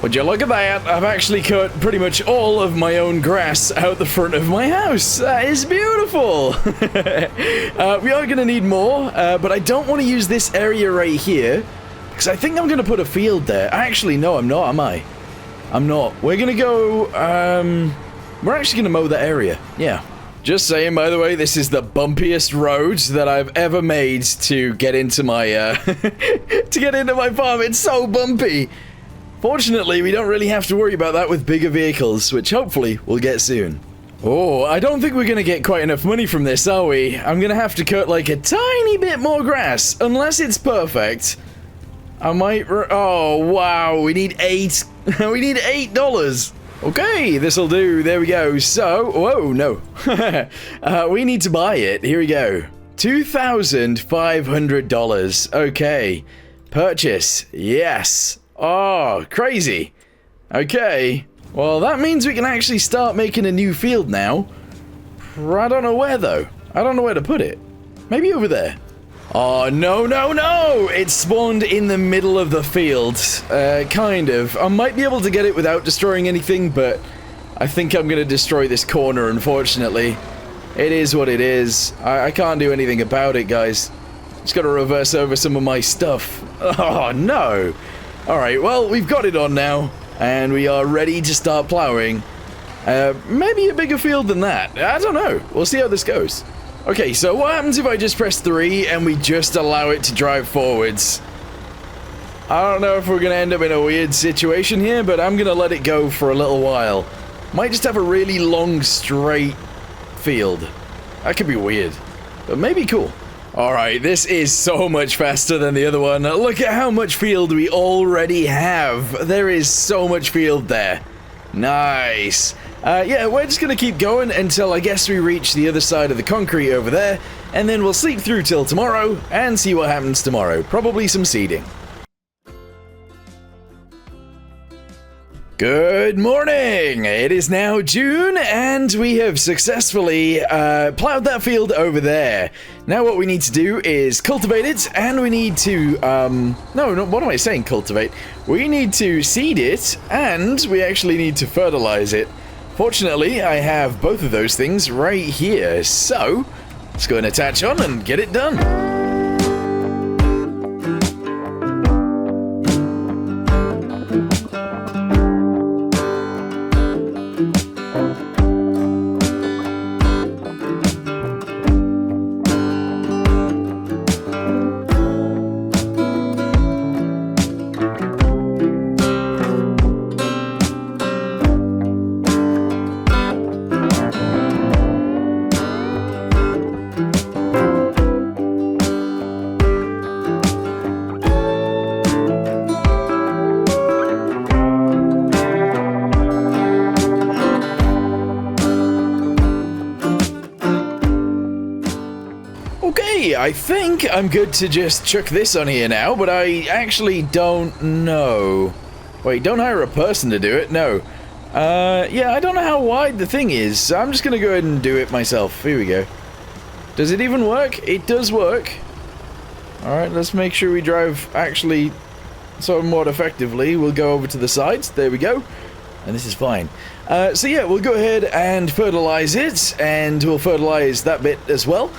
Would you look at that? I've actually cut pretty much all of my own grass out the front of my house. That is beautiful. We are going to need more, but I don't want to use this area right here because I think I'm going to put a field there. Actually, no, I'm not, am I? I'm not. We're going to go, we're actually going to mow that area. Yeah. Just saying, by the way, this is the bumpiest road that I've ever made to get into my, to get into my farm. It's so bumpy. Fortunately, we don't really have to worry about that with bigger vehicles, which hopefully we'll get soon. Oh, I don't think we're going to get quite enough money from this, are we? I'm going to have to cut like a tiny bit more grass, unless it's perfect. I might, oh, wow, we need we need $8. Okay, this'll do. There we go. So, whoa, no. We need to buy it. Here we go. $2,500. Okay. Purchase. Yes. Oh, crazy. Okay. Well, that means we can actually start making a new field now. I don't know where, though. I don't know where to put it. Maybe over there. Oh, no, no, no! It spawned in the middle of the field. Kind of. I might be able to get it without destroying anything, but I think I'm gonna destroy this corner, unfortunately. It is what it is. I can't do anything about it, guys. Just gotta reverse over some of my stuff. Oh, no! Alright, well, we've got it on now, and we are ready to start plowing. Maybe a bigger field than that. I don't know. We'll see how this goes. Okay, so what happens if I just press 3 and we just allow it to drive forwards? I don't know if we're going to end up in a weird situation here, but I'm going to let it go for a little while. Might just have a really long, straight field. That could be weird, but maybe cool. Alright, this is so much faster than the other one. Look at how much field we already have. There is so much field there. Nice. Yeah, we're just gonna keep going until I guess we reach the other side of the concrete over there, and then we'll sleep through till tomorrow and see what happens tomorrow. Probably some seeding. Good morning! It is now June, and we have successfully plowed that field over there. Now what we need to do is cultivate it, and we need to, no, what am I saying, cultivate? We need to seed it, and we actually need to fertilize it. Fortunately, I have both of those things right here, so let's go and attach on and get it done. I think I'm good to just chuck this on here now, but I actually don't know. Wait, don't hire a person to do it? No. Yeah, I don't know how wide the thing is, so I'm just gonna go ahead and do it myself. Here we go. Does it even work? It does work. Alright, let's make sure we drive actually somewhat effectively. We'll go over to the sides. There we go. And this is fine. So yeah, we'll go ahead and fertilize it, and we'll fertilize that bit as well.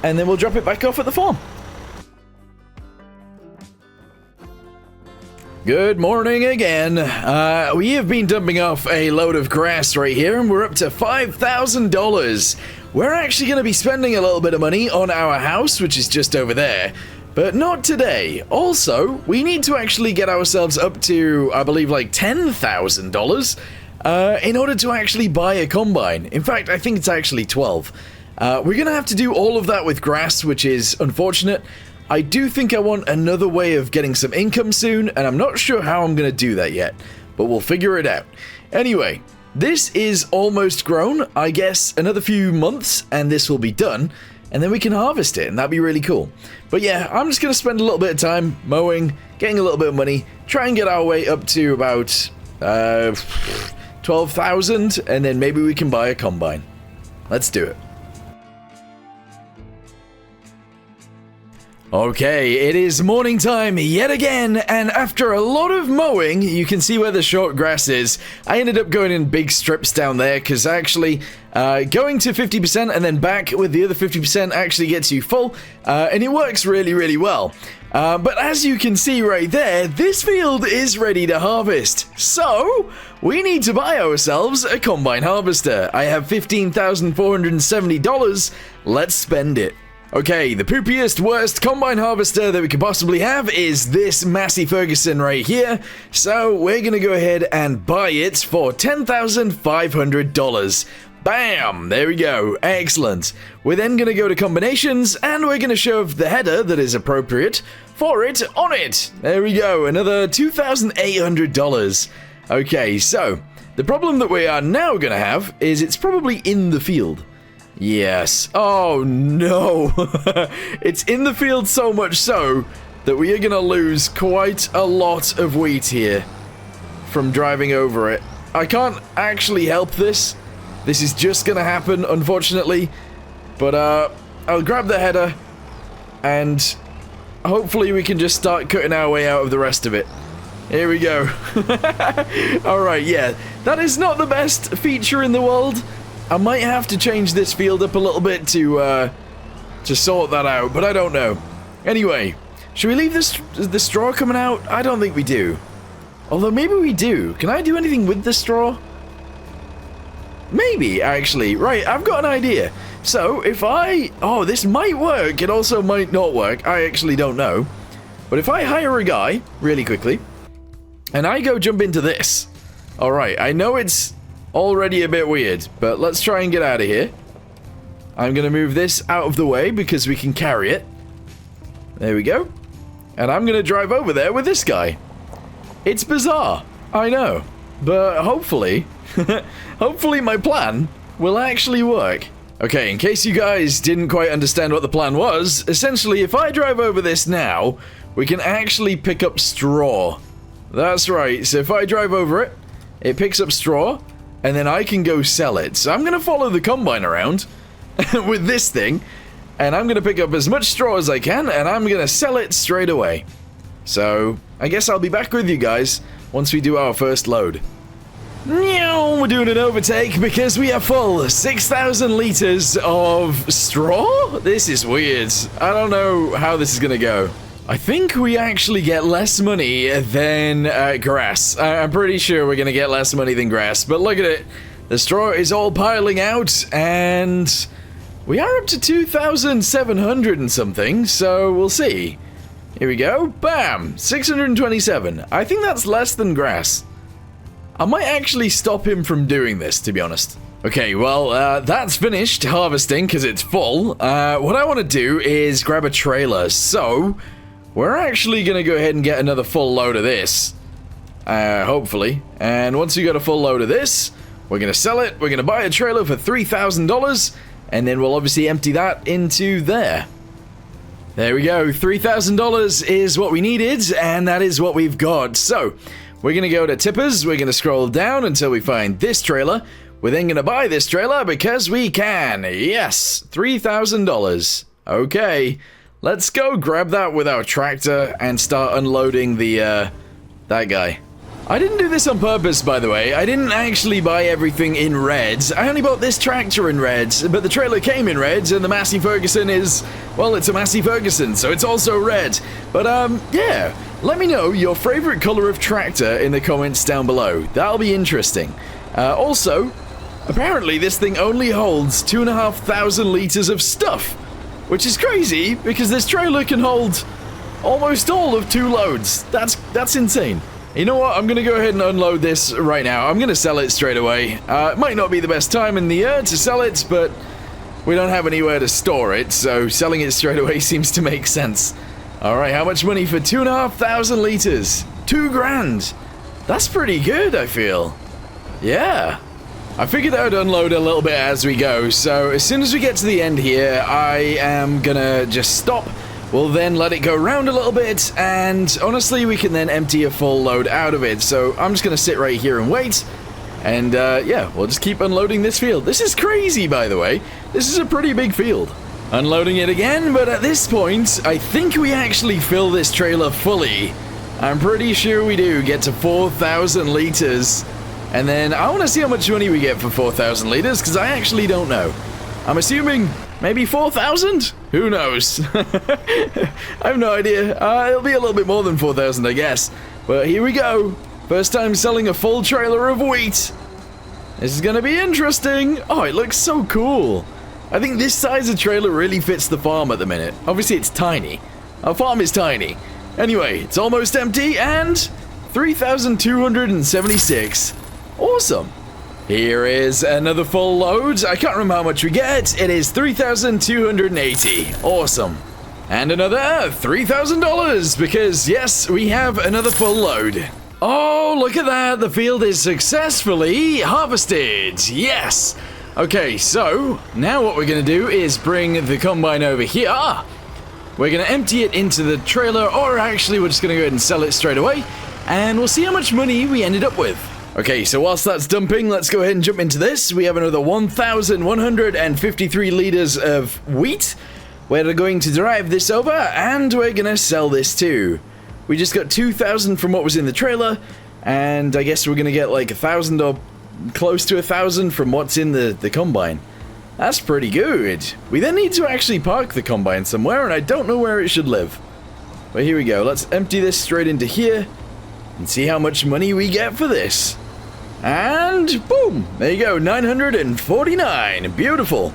And then we'll drop it back off at the farm. Good morning again. We have been dumping off a load of grass right here, and we're up to $5,000. We're actually going to be spending a little bit of money on our house, which is just over there, but not today. Also, we need to actually get ourselves up to, I believe, like $10,000 in order to actually buy a combine. In fact, I think it's actually 12. We're gonna have to do all of that with grass, which is unfortunate. I do think I want another way of getting some income soon, and I'm not sure how I'm gonna do that yet, but we'll figure it out. Anyway, this is almost grown. I guess another few months and this will be done, and then we can harvest it, and that'd be really cool. But yeah, I'm just gonna spend a little bit of time mowing, getting a little bit of money, try and get our way up to about 12,000, and then maybe we can buy a combine. Let's do it. Okay, it is morning time yet again, and after a lot of mowing, you can see where the short grass is. I ended up going in big strips down there, because actually, going to 50% and then back with the other 50% actually gets you full, and it works really, really well. But as you can see right there, this field is ready to harvest. So, we need to buy ourselves a combine harvester. I have $15,470. Let's spend it. Okay, the poopiest, worst combine harvester that we could possibly have is this Massey Ferguson right here. So, we're going to go ahead and buy it for $10,500. Bam! There we go. Excellent. We're then going to go to combinations, and we're going to shove the header that is appropriate for it on it. There we go. Another $2,800. Okay, so the problem that we are now going to have is it's probably in the field. Yes. Oh, no. It's in the field so much so that we are going to lose quite a lot of wheat here from driving over it. I can't actually help this. This is just going to happen, unfortunately. But I'll grab the header and hopefully we can just start cutting our way out of the rest of it. Here we go. Alright, yeah. That is not the best feature in the world. I might have to change this field up a little bit to sort that out, but I don't know. Anyway, should we leave the straw coming out? I don't think we do. Although maybe we do. Can I do anything with the straw? Maybe, actually. Right, I've got an idea. So, if I... Oh, this might work. It also might not work. I actually don't know. But if I hire a guy, really quickly, and I go jump into this. Alright, I know it's already a bit weird, but let's try and get out of here. I'm going to move this out of the way because we can carry it. There we go. And I'm going to drive over there with this guy. It's bizarre, I know. But hopefully, hopefully my plan will actually work. Okay, in case you guys didn't quite understand what the plan was, essentially if I drive over this now, we can actually pick up straw. That's right, so if I drive over it, it picks up straw, and then I can go sell it. So I'm going to follow the combine around with this thing, and I'm going to pick up as much straw as I can, and I'm going to sell it straight away. So, I guess I'll be back with you guys once we do our first load. We're doing an overtake because we are full. 6,000 liters of straw? This is weird. I don't know how this is going to go. I think we actually get less money than grass. I'm pretty sure we're going to get less money than grass, but look at it. The straw is all piling out, and we are up to 2,700 and something, so we'll see. Here we go. Bam! 627. I think that's less than grass. I might actually stop him from doing this, to be honest. Okay, well, that's finished harvesting because it's full. What I want to do is grab a trailer, so we're actually going to go ahead and get another full load of this. Hopefully. And once we got a full load of this, we're going to sell it. We're going to buy a trailer for $3,000, and then we'll obviously empty that into there. There we go. $3,000 is what we needed, and that is what we've got. So, we're going to go to tippers. We're going to scroll down until we find this trailer. We're then going to buy this trailer because we can. Yes, $3,000. Okay, let's go grab that with our tractor and start unloading the, that guy. I didn't do this on purpose, by the way. I didn't actually buy everything in red. I only bought this tractor in red, but the trailer came in red, and the Massey Ferguson is, well, it's a Massey Ferguson, so it's also red. But, yeah, let me know your favorite color of tractor in the comments down below. That'll be interesting. Also, apparently this thing only holds 2,500 liters of stuff, which is crazy, because this trailer can hold almost all of 2 loads. That's insane. You know what? I'm going to go ahead and unload this right now. I'm going to sell it straight away. It might not be the best time in the year to sell it, but we don't have anywhere to store it, so selling it straight away seems to make sense. Alright, how much money for 2,500 liters? $2,000. That's pretty good, I feel. Yeah. I figured I would unload a little bit as we go, so as soon as we get to the end here, I am gonna just stop. We'll then let it go around a little bit, and honestly, we can then empty a full load out of it. So I'm just going to sit right here and wait, and yeah, we'll just keep unloading this field. This is crazy, by the way. This is a pretty big field. Unloading it again, but at this point, I think we actually fill this trailer fully. I'm pretty sure we do get to 4,000 liters, and then I want to see how much money we get for 4,000 liters, because I actually don't know. I'm assuming maybe 4,000? Who knows? I have no idea. It'll be a little bit more than 4,000, I guess. But here we go. First time selling a full trailer of wheat. This is gonna be interesting. Oh, it looks so cool. I think this size of trailer really fits the farm at the minute. Obviously, it's tiny. Our farm is tiny. Anyway, it's almost empty and 3,276. Awesome. Here is another full load. I can't remember how much we get. It is 3,280. Awesome. And another $3,000 because, yes, we have another full load. Oh, look at that. The field is successfully harvested. Yes. Okay, so now what we're going to do is bring the combine over here. We're going to empty it into the trailer, or actually we're just going to go ahead and sell it straight away. And we'll see how much money we ended up with. Okay, so whilst that's dumping, let's go ahead and jump into this. We have another 1,153 liters of wheat. We're going to drive this over, and we're going to sell this too. We just got 2,000 from what was in the trailer, and I guess we're going to get like 1,000 or close to 1,000 from what's in the combine. That's pretty good. We then need to actually park the combine somewhere, and I don't know where it should live. But here we go. Let's empty this straight into here and see how much money we get for this. And boom, there you go, 949. Beautiful.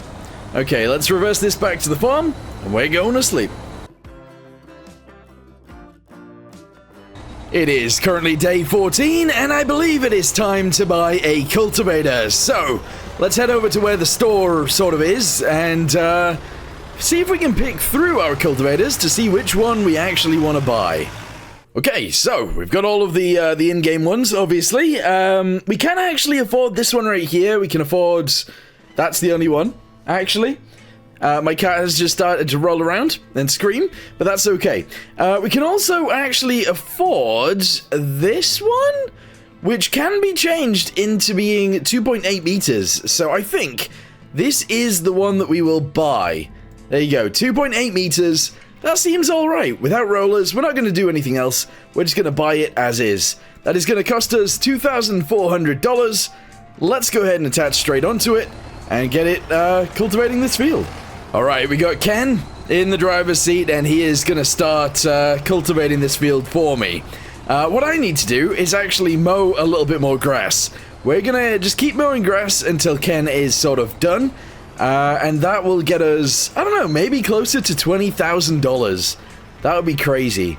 Okay, let's reverse this back to the farm, and we're going to sleep. It is currently day 14, and I believe it is time to buy a cultivator. So, let's head over to where the store sort of is, and see if we can pick through our cultivators to see which one we actually want to buy. Okay, so we've got all of the in-game ones, obviously. We can actually afford this one right here. We can afford... That's the only one, actually. My cat has just started to roll around and scream, but that's okay. We can also actually afford this one, which can be changed into being 2.8 meters. So I think this is the one that we will buy. There you go, 2.8 meters. That seems alright. Without rollers, we're not going to do anything else. We're just going to buy it as is. That is going to cost us $2,400. Let's go ahead and attach straight onto it and get it cultivating this field. Alright, we got Ken in the driver's seat, and he is going to start cultivating this field for me. What I need to do is actually mow a little bit more grass. We're going to just keep mowing grass until Ken is sort of done, and that will get us, I don't know, maybe closer to $20,000. That would be crazy.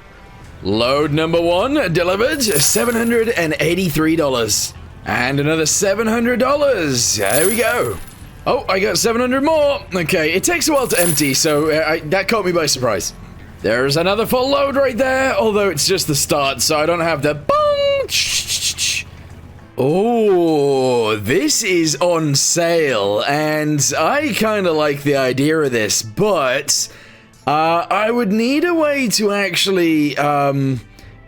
Load number 1 delivered, $783. And another $700. There we go. Oh, I got 700 more. Okay, it takes a while to empty, so that caught me by surprise. There's another full load right there, although it's just the start, so I don't have the bong. Oh, this is on sale, and I kind of like the idea of this, but I would need a way to actually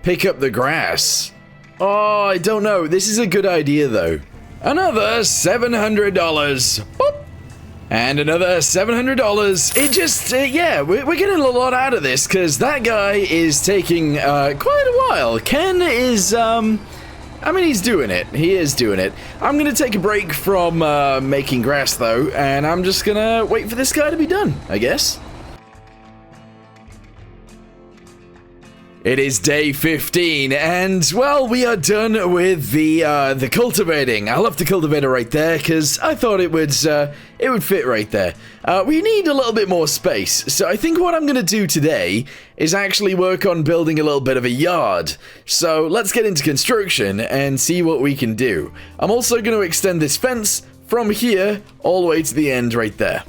pick up the grass. Oh, I don't know. This is a good idea, though. Another $700. Boop. And another $700. It just, yeah, we're getting a lot out of this, because that guy is taking quite a while. Ken is, I mean, he's doing it. He is doing it. I'm going to take a break from making grass, though, and I'm just going to wait for this guy to be done, I guess. It is day 15, and, well, we are done with the cultivating. I left the cultivator right there, because I thought it would fit right there. We need a little bit more space, so I think what I'm going to do today is actually work on building a little bit of a yard. So let's get into construction and see what we can do. I'm also going to extend this fence from here all the way to the end right there.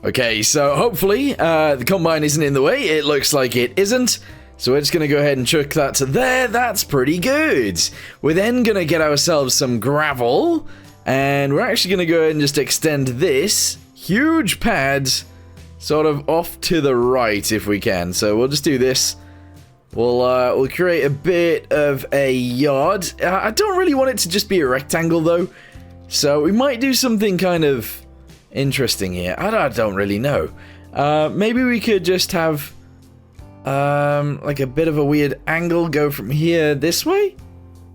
Okay, so hopefully the combine isn't in the way. It looks like it isn't. So we're just going to go ahead and chuck that to there. That's pretty good. We're then going to get ourselves some gravel. And we're actually going to go ahead and just extend this huge pad sort of off to the right if we can. So we'll just do this. We'll create a bit of a yard. I don't really want it to just be a rectangle though. So we might do something kind of interesting here. I don't really know. Maybe we could just have... like a bit of a weird angle, go from here this way.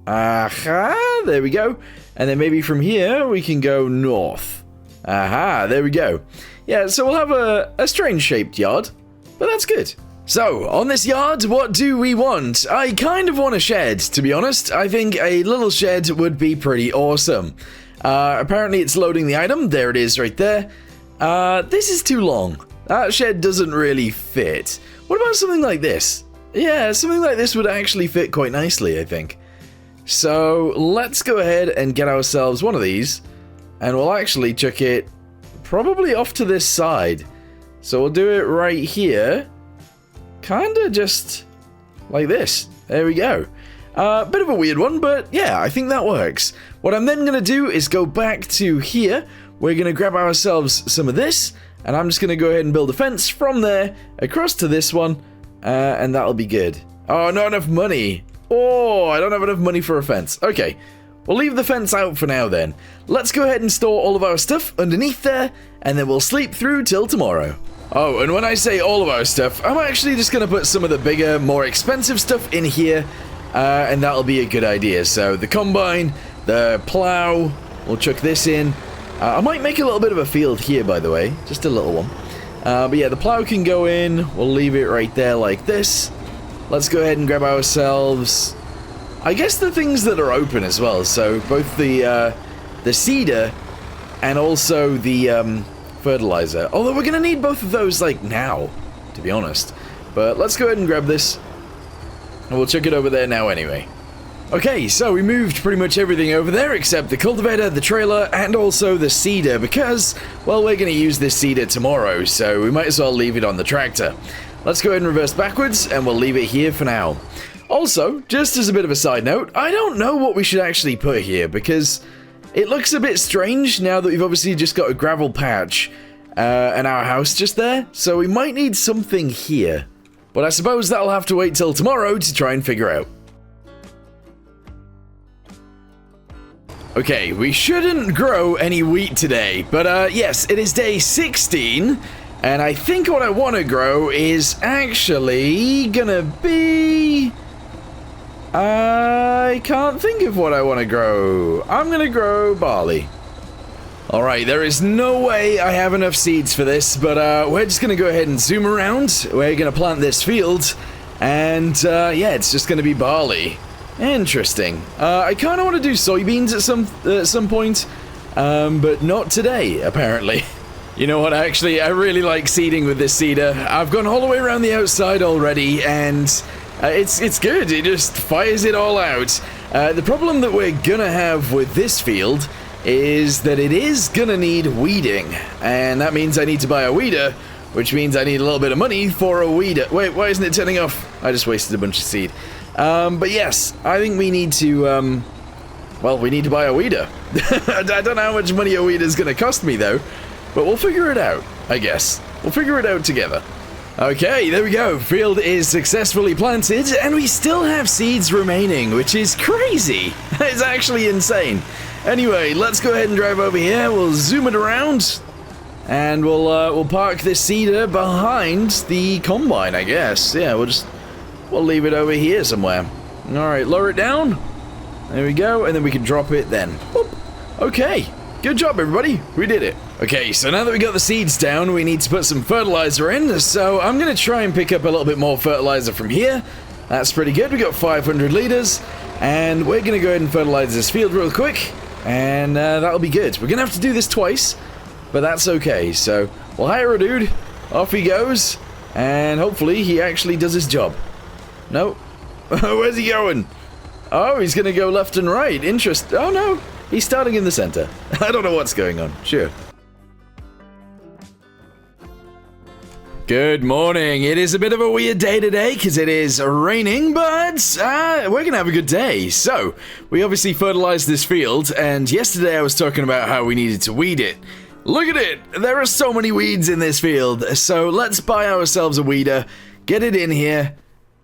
Aha, there we go. And then maybe from here we can go north. Aha, there we go. Yeah, so we'll have a strange-shaped yard, but that's good. So, on this yard, what do we want? I kind of want a shed, to be honest. I think a little shed would be pretty awesome. Apparently it's loading the item. There it is right there. This is too long. That shed doesn't really fit. What about something like this? Yeah, something like this would actually fit quite nicely, I think. So, let's go ahead and get ourselves one of these. And we'll actually chuck it probably off to this side. So we'll do it right here. Kinda just like this. There we go. Bit of a weird one, but yeah, I think that works. What I'm then going to do is go back to here. We're going to grab ourselves some of this. And I'm just going to go ahead and build a fence from there across to this one. And that'll be good. Oh, not enough money. Oh, I don't have enough money for a fence. Okay, we'll leave the fence out for now then. Let's go ahead and store all of our stuff underneath there, and then we'll sleep through till tomorrow. Oh, and when I say all of our stuff, I'm actually just going to put some of the bigger, more expensive stuff in here, and that'll be a good idea. So the combine, the plow, we'll chuck this in. I might make a little bit of a field here, by the way, just a little one. But yeah, the plow can go in. We'll leave it right there like this. Let's go ahead and grab ourselves, I guess, the things that are open as well. So both the seeder and also the fertilizer. Although we're going to need both of those, like, now, to be honest. But let's go ahead and grab this. And we'll chuck it over there now anyway. Okay, so we moved pretty much everything over there except the cultivator, the trailer, and also the seeder. Because, well, we're going to use this seeder tomorrow, so we might as well leave it on the tractor. Let's go ahead and reverse backwards, and we'll leave it here for now. Also, just as a bit of a side note, I don't know what we should actually put here, because it looks a bit strange now that we've obviously just got a gravel patch and our house just there, so we might need something here. But I suppose that'll have to wait till tomorrow to try and figure out. Okay, we shouldn't grow any wheat today, but yes, it is day 16. And I think what I want to grow is actually gonna be... I can't think of what I want to grow. I'm gonna grow barley. Alright, there is no way I have enough seeds for this, but we're just gonna go ahead and zoom around. We're gonna plant this field, and yeah, it's just gonna be barley. Interesting. I kind of want to do soybeans at some point, but not today, apparently. You know what, actually, I really like seeding with this seeder. I've gone all the way around the outside already, and it's good. It just fires it all out. The problem that we're gonna have with this field is that it is gonna need weeding, and that means I need to buy a weeder, which means I need a little bit of money for a weeder. Wait, why isn't it turning off? I just wasted a bunch of seed. But yes, I think we need to, well, we need to buy a weeder. I don't know how much money a weeder is gonna cost me, though. But we'll figure it out, I guess. We'll figure it out together. Okay, there we go. Field is successfully planted, and we still have seeds remaining, which is crazy. It's actually insane. Anyway, let's go ahead and drive over here. We'll zoom it around, and we'll park this seeder behind the combine, I guess. Yeah, we'll leave it over here somewhere. All right, lower it down. There we go, and then we can drop it then. Boop. Okay. Good job, everybody. We did it. Okay, so now that we got the seeds down, we need to put some fertilizer in. So I'm going to try and pick up a little bit more fertilizer from here. That's pretty good. We got 500 liters. And we're going to go ahead and fertilize this field real quick. And that'll be good. We're going to have to do this twice, but that's okay. So we'll hire a dude. Off he goes. And hopefully he actually does his job. No. Where's he going? Oh, he's going to go left and right. Interesting. Oh, no. He's starting in the center. I don't know what's going on. Sure. Good morning. It is a bit of a weird day today because it is raining, but we're going to have a good day. So, we obviously fertilized this field, and yesterday I was talking about how we needed to weed it. Look at it. There are so many weeds in this field. So, let's buy ourselves a weeder, get it in here,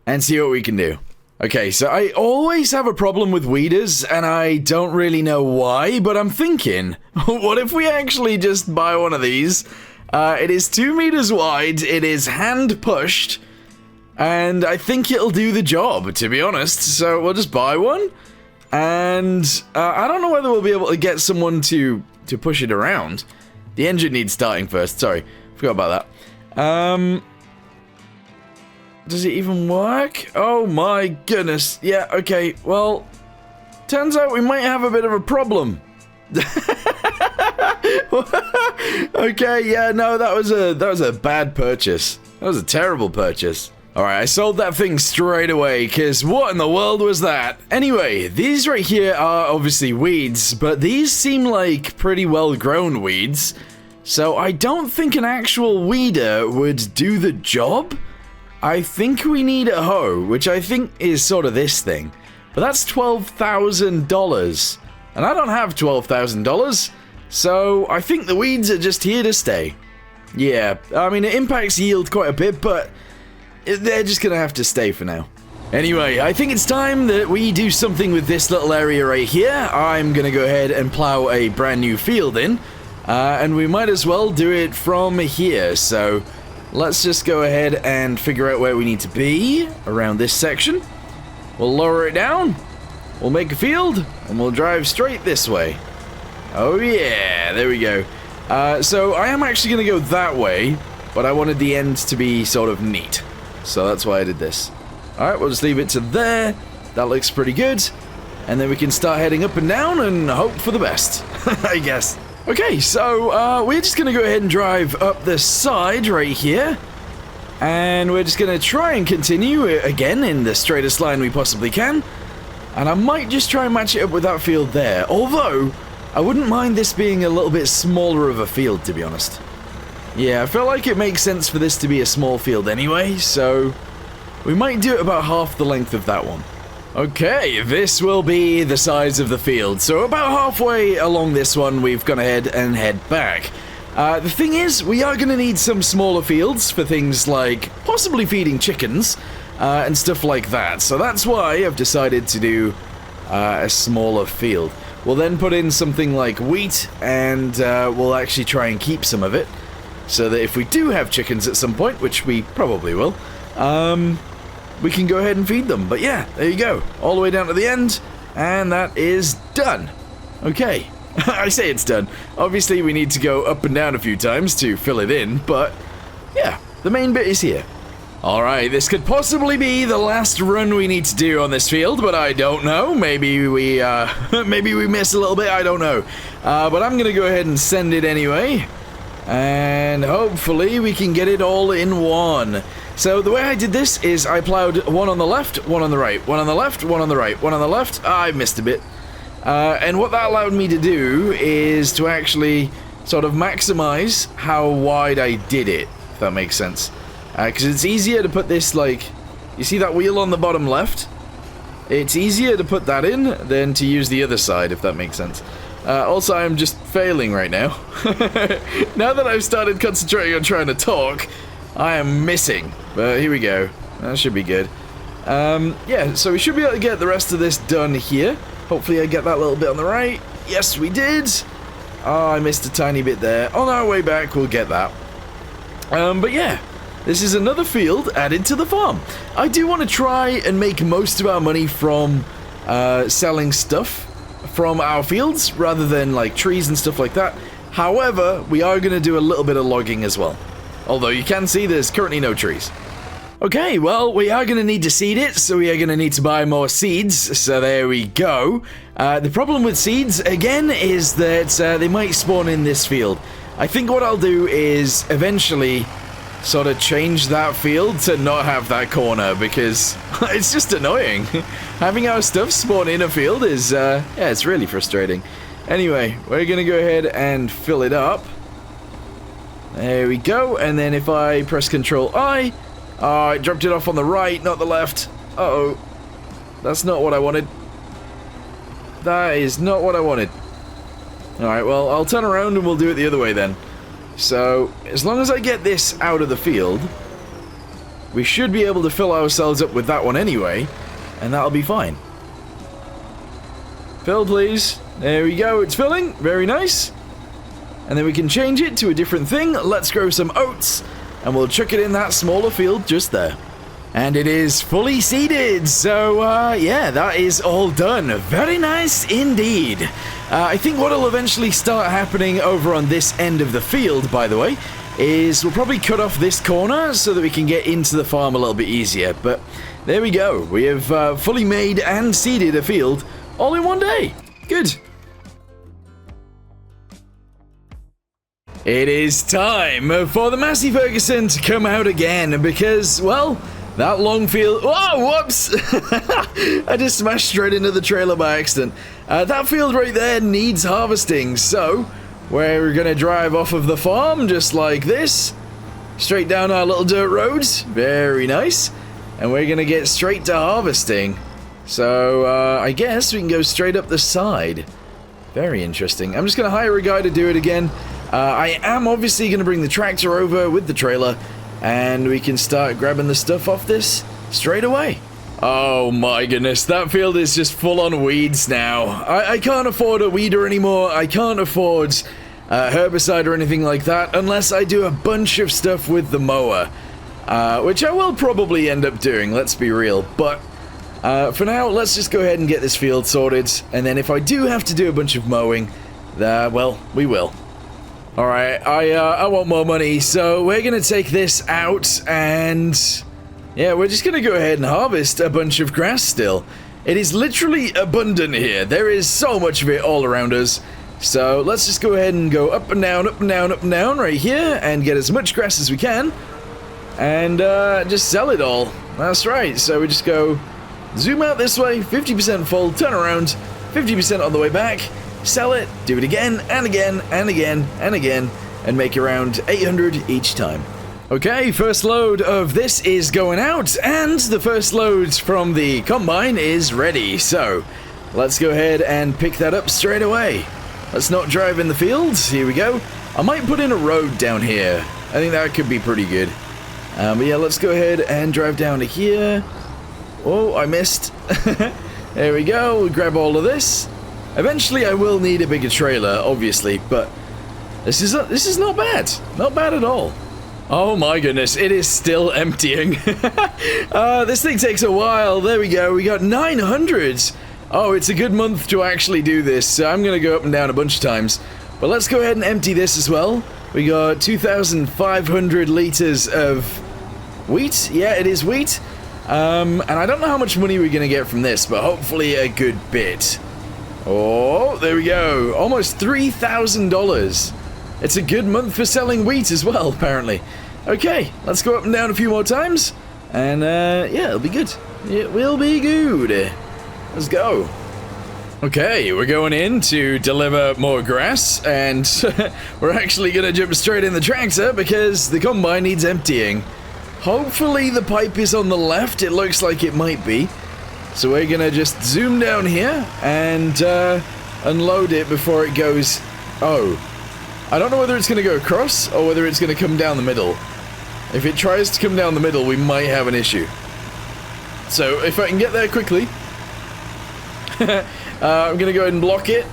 and see what we can do. Okay, so I always have a problem with weeders, and I don't really know why, but I'm thinking, what if we actually just buy one of these? It is 2 meters wide, it is hand-pushed, and I think it'll do the job, to be honest. So we'll just buy one, and I don't know whether we'll be able to get someone to push it around. The engine needs starting first. Sorry, forgot about that. Does it even work? Oh my goodness. Yeah, okay, well, turns out we might have a bit of a problem. Okay, yeah, no, that was a bad purchase. That was a terrible purchase. Alright, I sold that thing straight away, because what in the world was that? Anyway, these right here are obviously weeds, but these seem like pretty well-grown weeds, so I don't think an actual weeder would do the job. I think we need a hoe, which I think is sort of this thing, but that's $12,000, and I don't have $12,000, so I think the weeds are just here to stay. Yeah, I mean, it impacts yield quite a bit, but they're just gonna have to stay for now. Anyway, I think it's time that we do something with this little area right here. I'm gonna go ahead and plow a brand new field in, and we might as well do it from here. So let's just go ahead and figure out where we need to be around this section. We'll lower it down, we'll make a field, and we'll drive straight this way. Oh yeah, there we go. So I am actually gonna go that way, but I wanted the end to be sort of neat. So that's why I did this. Alright, we'll just leave it to there. That looks pretty good. And then we can start heading up and down and hope for the best, I guess. Okay, so we're just going to go ahead and drive up the side right here. And we're just going to try and continue, again, in the straightest line we possibly can. And I might just try and match it up with that field there. Although, I wouldn't mind this being a little bit smaller of a field, to be honest. Yeah, I feel like it makes sense for this to be a small field anyway, so we might do it about half the length of that one. Okay, this will be the size of the field, so about halfway along this one we've gone ahead and head back. The thing is, we are going to need some smaller fields for things like possibly feeding chickens and stuff like that, so that's why I've decided to do a smaller field. We'll then put in something like wheat, and we'll actually try and keep some of it, so that if we do have chickens at some point, which we probably will, we can go ahead and feed them. But yeah, there you go, all the way down to the end, and that is done. Okay, I say it's done. Obviously we need to go up and down a few times to fill it in, but yeah, the main bit is here. Alright, this could possibly be the last run we need to do on this field, but I don't know. Maybe we maybe we miss a little bit, I don't know. But I'm gonna go ahead and send it anyway. And hopefully we can get it all in one. So the way I did this is I plowed one on the left, one on the right, one on the left, one on the right, one on the left. I missed a bit. And what that allowed me to do is to actually sort of maximize how wide I did it, if that makes sense. Because it's easier to put this, like, you see that wheel on the bottom left? It's easier to put that in than to use the other side, if that makes sense. Also, I'm just failing right now. Now that I've started concentrating on trying to talk, I am missing. But here we go. That should be good. Yeah, so we should be able to get the rest of this done here. Hopefully I get that little bit on the right. Yes, we did. Oh, I missed a tiny bit there. On our way back, we'll get that. But yeah, this is another field added to the farm. I do want to try and make most of our money from selling stuff from our fields rather than like trees and stuff like that. However, we are going to do a little bit of logging as well. Although you can see there's currently no trees. Okay, well, we are going to need to seed it, so we are going to need to buy more seeds, so there we go. The problem with seeds, again, is that they might spawn in this field. I think what I'll do is eventually sort of change that field to not have that corner, because it's just annoying. Having our stuff spawn in a field is, yeah, it's really frustrating. Anyway, we're going to go ahead and fill it up. There we go, and then if I press Control I, I dropped it off on the right, not the left. Uh-oh. That's not what I wanted. That is not what I wanted. Alright, well, I'll turn around and we'll do it the other way then. So, as long as I get this out of the field, we should be able to fill ourselves up with that one anyway, and that'll be fine. Fill, please. There we go, it's filling. Very nice. And then we can change it to a different thing. Let's grow some oats, and we'll chuck it in that smaller field just there. And it is fully seeded, so yeah, that is all done. Very nice indeed. I think what will eventually start happening over on this end of the field, by the way, is we'll probably cut off this corner so that we can get into the farm a little bit easier. But there we go. We have fully made and seeded a field all in one day. Good. It is time for the Massey Ferguson to come out again because, well, that long field... Whoa, whoops! I just smashed straight into the trailer by accident. That field right there needs harvesting, so we're going to drive off of the farm just like this. Straight down our little dirt roads. Very nice. And we're going to get straight to harvesting. So, I guess we can go straight up the side. Very interesting. I'm just going to hire a guy to do it again. I am obviously going to bring the tractor over with the trailer. And we can start grabbing the stuff off this straight away. Oh my goodness, that field is just full on weeds now. I can't afford a weeder anymore. I can't afford herbicide or anything like that unless I do a bunch of stuff with the mower. Which I will probably end up doing, let's be real. But for now, let's just go ahead and get this field sorted. And then if I do have to do a bunch of mowing, well, we will. Alright, I want more money, so we're gonna take this out, and yeah, we're just gonna go ahead and harvest a bunch of grass still. It is literally abundant here. There is so much of it all around us. So let's just go ahead and go up and down, up and down, up and down right here, and get as much grass as we can, and just sell it all. That's right, so we just go zoom out this way, 50% full, turn around, 50% on the way back, sell it, do it again, and again, and again, and again, and make around 800 each time. Okay, first load of this is going out, and the first load from the combine is ready, so let's go ahead and pick that up straight away. Let's not drive in the fields, here we go. I might put in a road down here, I think that could be pretty good. But yeah, let's go ahead and drive down to here. Oh, I missed. There we go, we'll grab all of this. Eventually I will need a bigger trailer, obviously, but this is not bad. Not bad at all. Oh my goodness, it is still emptying. This thing takes a while. There we go, we got 900. Oh, it's a good month to actually do this, so I'm going to go up and down a bunch of times. But let's go ahead and empty this as well. We got 2,500 liters of wheat. Yeah, it is wheat. And I don't know how much money we're going to get from this, but hopefully a good bit. Oh, there we go. Almost $3,000. It's a good month for selling wheat as well, apparently. Okay, let's go up and down a few more times. And, yeah, it'll be good. It will be good. Let's go. Okay, we're going in to deliver more grass. And we're actually going to jump straight in the tractor because the combine needs emptying. Hopefully the pipe is on the left. It looks like it might be. So we're gonna just zoom down here and unload it before it goes... Oh. I don't know whether it's gonna go across or whether it's gonna come down the middle. If it tries to come down the middle, we might have an issue. So if I can get there quickly... I'm gonna go ahead and block it.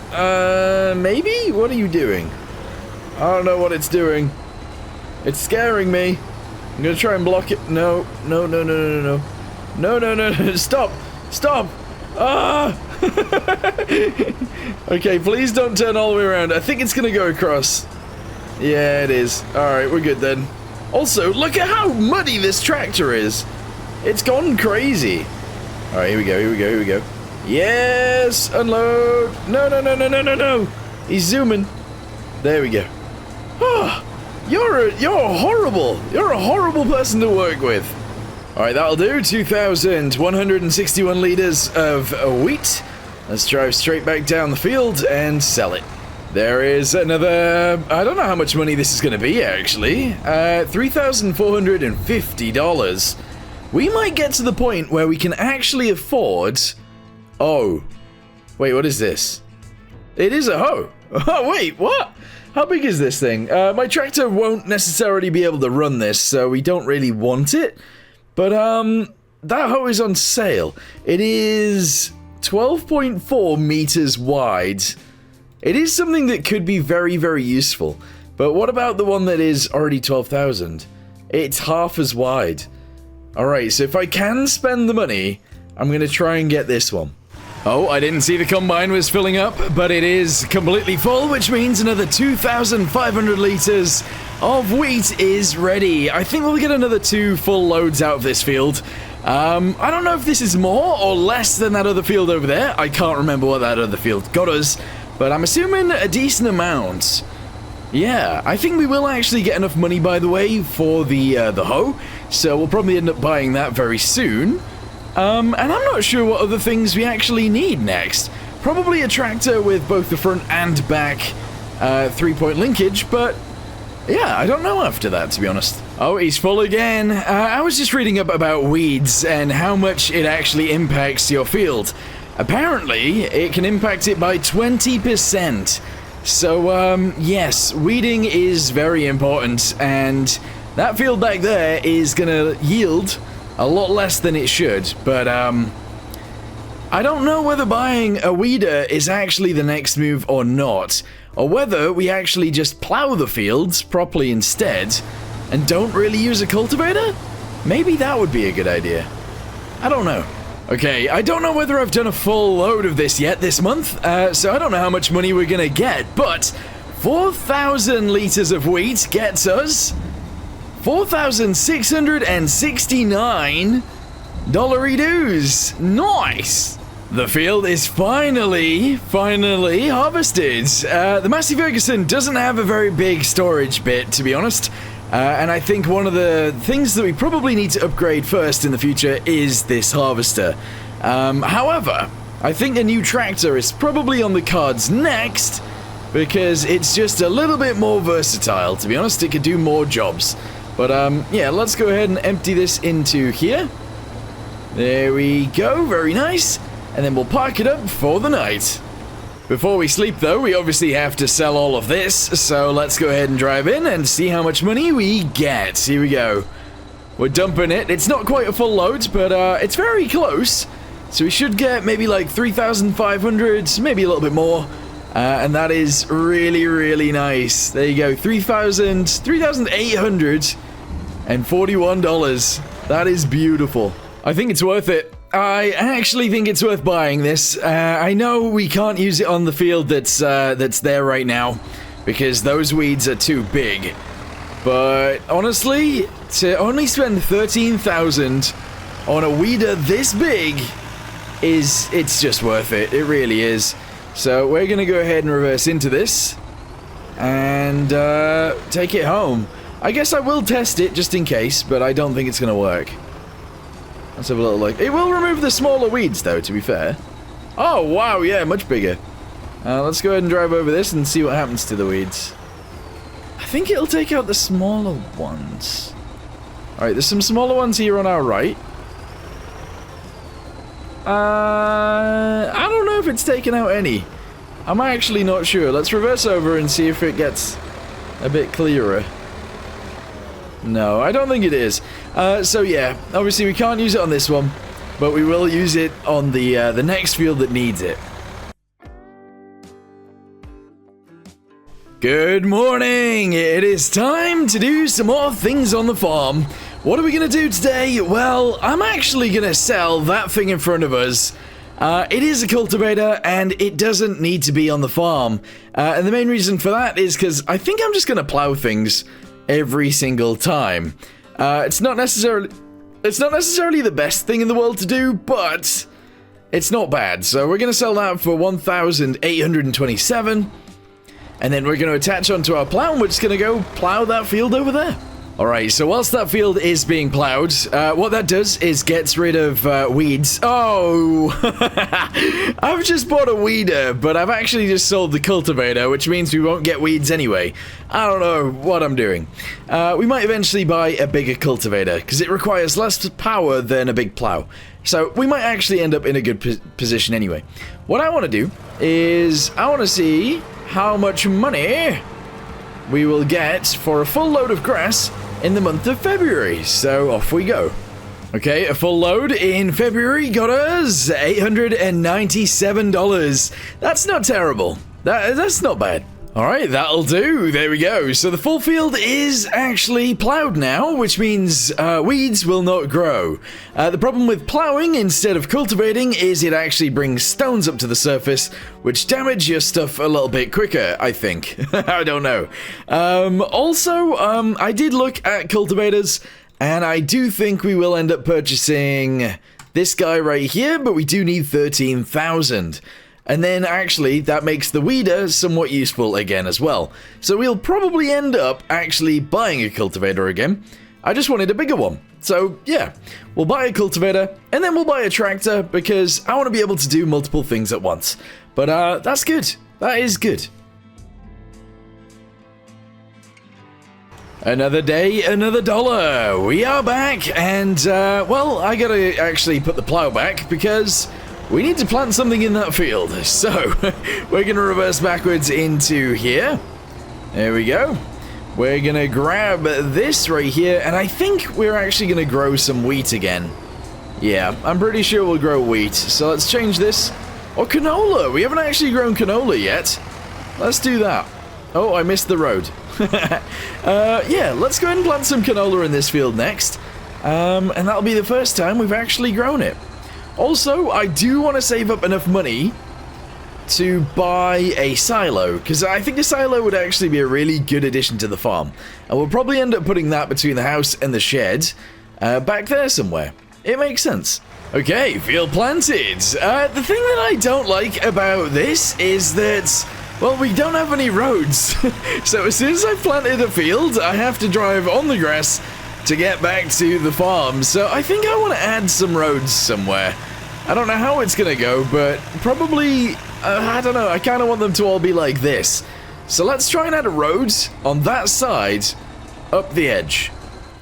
Maybe? What are you doing? I don't know what it's doing. It's scaring me. I'm gonna try and block it. No, no, no, no, no, no. No, no, no, no, stop! Stop! Ah! Okay, please don't turn all the way around. I think it's gonna go across. Yeah, it is. Alright, we're good then. Also, look at how muddy this tractor is. It's gone crazy. Alright, here we go, here we go, here we go. Yes! Unload! No, no, no, no, no, no, no! He's zooming. There we go. Oh, you're horrible. You're a horrible person to work with. Alright, that'll do. 2,161 liters of wheat. Let's drive straight back down the field and sell it. There is another... I don't know how much money this is going to be, actually. $3,450. We might get to the point where we can actually afford... Oh. Wait, what is this? It is a hoe. Oh, wait, what? How big is this thing? My tractor won't necessarily be able to run this, so we don't really want it. But, that hoe is on sale. It is 12.4 meters wide. It is something that could be very, very useful. But what about the one that is already 12,000? It's half as wide. Alright, so if I can spend the money, I'm going to try and get this one. Oh, I didn't see the combine was filling up, but it is completely full, which means another 2,500 liters of wheat is ready. I think we'll get another 2 full loads out of this field. I don't know if this is more or less than that other field over there. I can't remember what that other field got us, but I'm assuming a decent amount. Yeah, I think we will actually get enough money, by the way, for the hoe, so we'll probably end up buying that very soon. And I'm not sure what other things we actually need next. Probably a tractor with both the front and back 3-point linkage, but yeah, I don't know after that, to be honest. Oh, he's full again. I was just reading up about weeds and how much it actually impacts your field. Apparently, it can impact it by 20%. So, yes, weeding is very important, and that field back there is gonna yield a lot less than it should, but, I don't know whether buying a weeder is actually the next move or not, or whether we actually just plow the fields properly instead, and don't really use a cultivator? Maybe that would be a good idea. I don't know. Okay, I don't know whether I've done a full load of this yet this month, so I don't know how much money we're gonna get, but 4,000 liters of wheat gets us $4,669 dollary-doos. Nice! The field is finally harvested. The Massey Ferguson doesn't have a very big storage bit, to be honest. And I think one of the things that we probably need to upgrade first in the future is this harvester. However, I think a new tractor is probably on the cards next, because it's just a little bit more versatile, to be honest. It could do more jobs. But, yeah, let's go ahead and empty this into here. There we go, very nice. And then we'll park it up for the night. Before we sleep, though, we obviously have to sell all of this, so let's go ahead and drive in and see how much money we get. Here we go. We're dumping it. It's not quite a full load, but it's very close. So we should get maybe like 3,500, maybe a little bit more. And that is really, really nice. There you go, $3,841. That is beautiful. I think it's worth it. I actually think it's worth buying this. I know we can't use it on the field that's there right now, because those weeds are too big. But honestly, to only spend 13,000 on a weeder this big it's just worth it. It really is. So we're gonna go ahead and reverse into this and take it home. I guess I will test it just in case, but I don't think it's gonna work. Let's have a little look. It will remove the smaller weeds, though, to be fair. Oh, wow, yeah, much bigger. Let's go ahead and drive over this and see what happens to the weeds. I think it'll take out the smaller ones. Alright, there's some smaller ones here on our right. I don't know if it's taken out any. I'm actually not sure. Let's reverse over and see if it gets a bit clearer. No, I don't think it is. So yeah, obviously we can't use it on this one, but we will use it on the next field that needs it. Good morning! It is time to do some more things on the farm. What are we going to do today? Well, I'm actually going to sell that thing in front of us. It is a cultivator, and it doesn't need to be on the farm. And the main reason for that is because I think I'm just going to plow things every single time. It's not necessarily the best thing in the world to do, but it's not bad. So we're going to sell that for 1,827, and then we're going to attach onto our plow, and we're just going to go plow that field over there. Alright, so whilst that field is being plowed, what that does is gets rid of weeds. Oh! I've just bought a weeder, but I've actually just sold the cultivator, which means we won't get weeds anyway. I don't know what I'm doing. We might eventually buy a bigger cultivator, because it requires less power than a big plow. So we might actually end up in a good position anyway. What I want to do is, I want to see how much money we will get for a full load of grass in the month of February. So off we go. Okay, a full load in February got us $897. That's not terrible. That's not bad. Alright, that'll do. There we go. So the full field is actually plowed now, which means weeds will not grow. The problem with plowing instead of cultivating is it actually brings stones up to the surface, which damage your stuff a little bit quicker, I think. I don't know. I did look at cultivators, and I do think we will end up purchasing this guy right here, but we do need 13,000. And then actually that makes the weeder somewhat useful again as well. So we'll probably end up actually buying a cultivator again. I just wanted a bigger one. So yeah, we'll buy a cultivator and then we'll buy a tractor because I want to be able to do multiple things at once. But that's good. That is good. Another day, another dollar. We are back and well, I gotta actually put the plow back because we need to plant something in that field. So, we're going to reverse backwards into here. There we go. We're going to grab this right here, and I think we're actually going to grow some wheat again. Yeah, I'm pretty sure we'll grow wheat. So let's change this. Or canola. We haven't actually grown canola yet. Let's do that. Oh, I missed the road. Yeah, let's go ahead and plant some canola in this field next. And that'll be the first time we've actually grown it. Also, I do want to save up enough money to buy a silo, because I think a silo would actually be a really good addition to the farm. And we'll probably end up putting that between the house and the shed, back there somewhere. It makes sense. Okay, field planted. The thing that I don't like about this is that, well, we don't have any roads. So as soon as I've planted a field, I have to drive on the grass to get back to the farm, so I think I want to add some roads somewhere. I don't know how it's gonna go, but probably, I don't know, I kind of want them to all be like this. So let's try and add a road on that side, up the edge.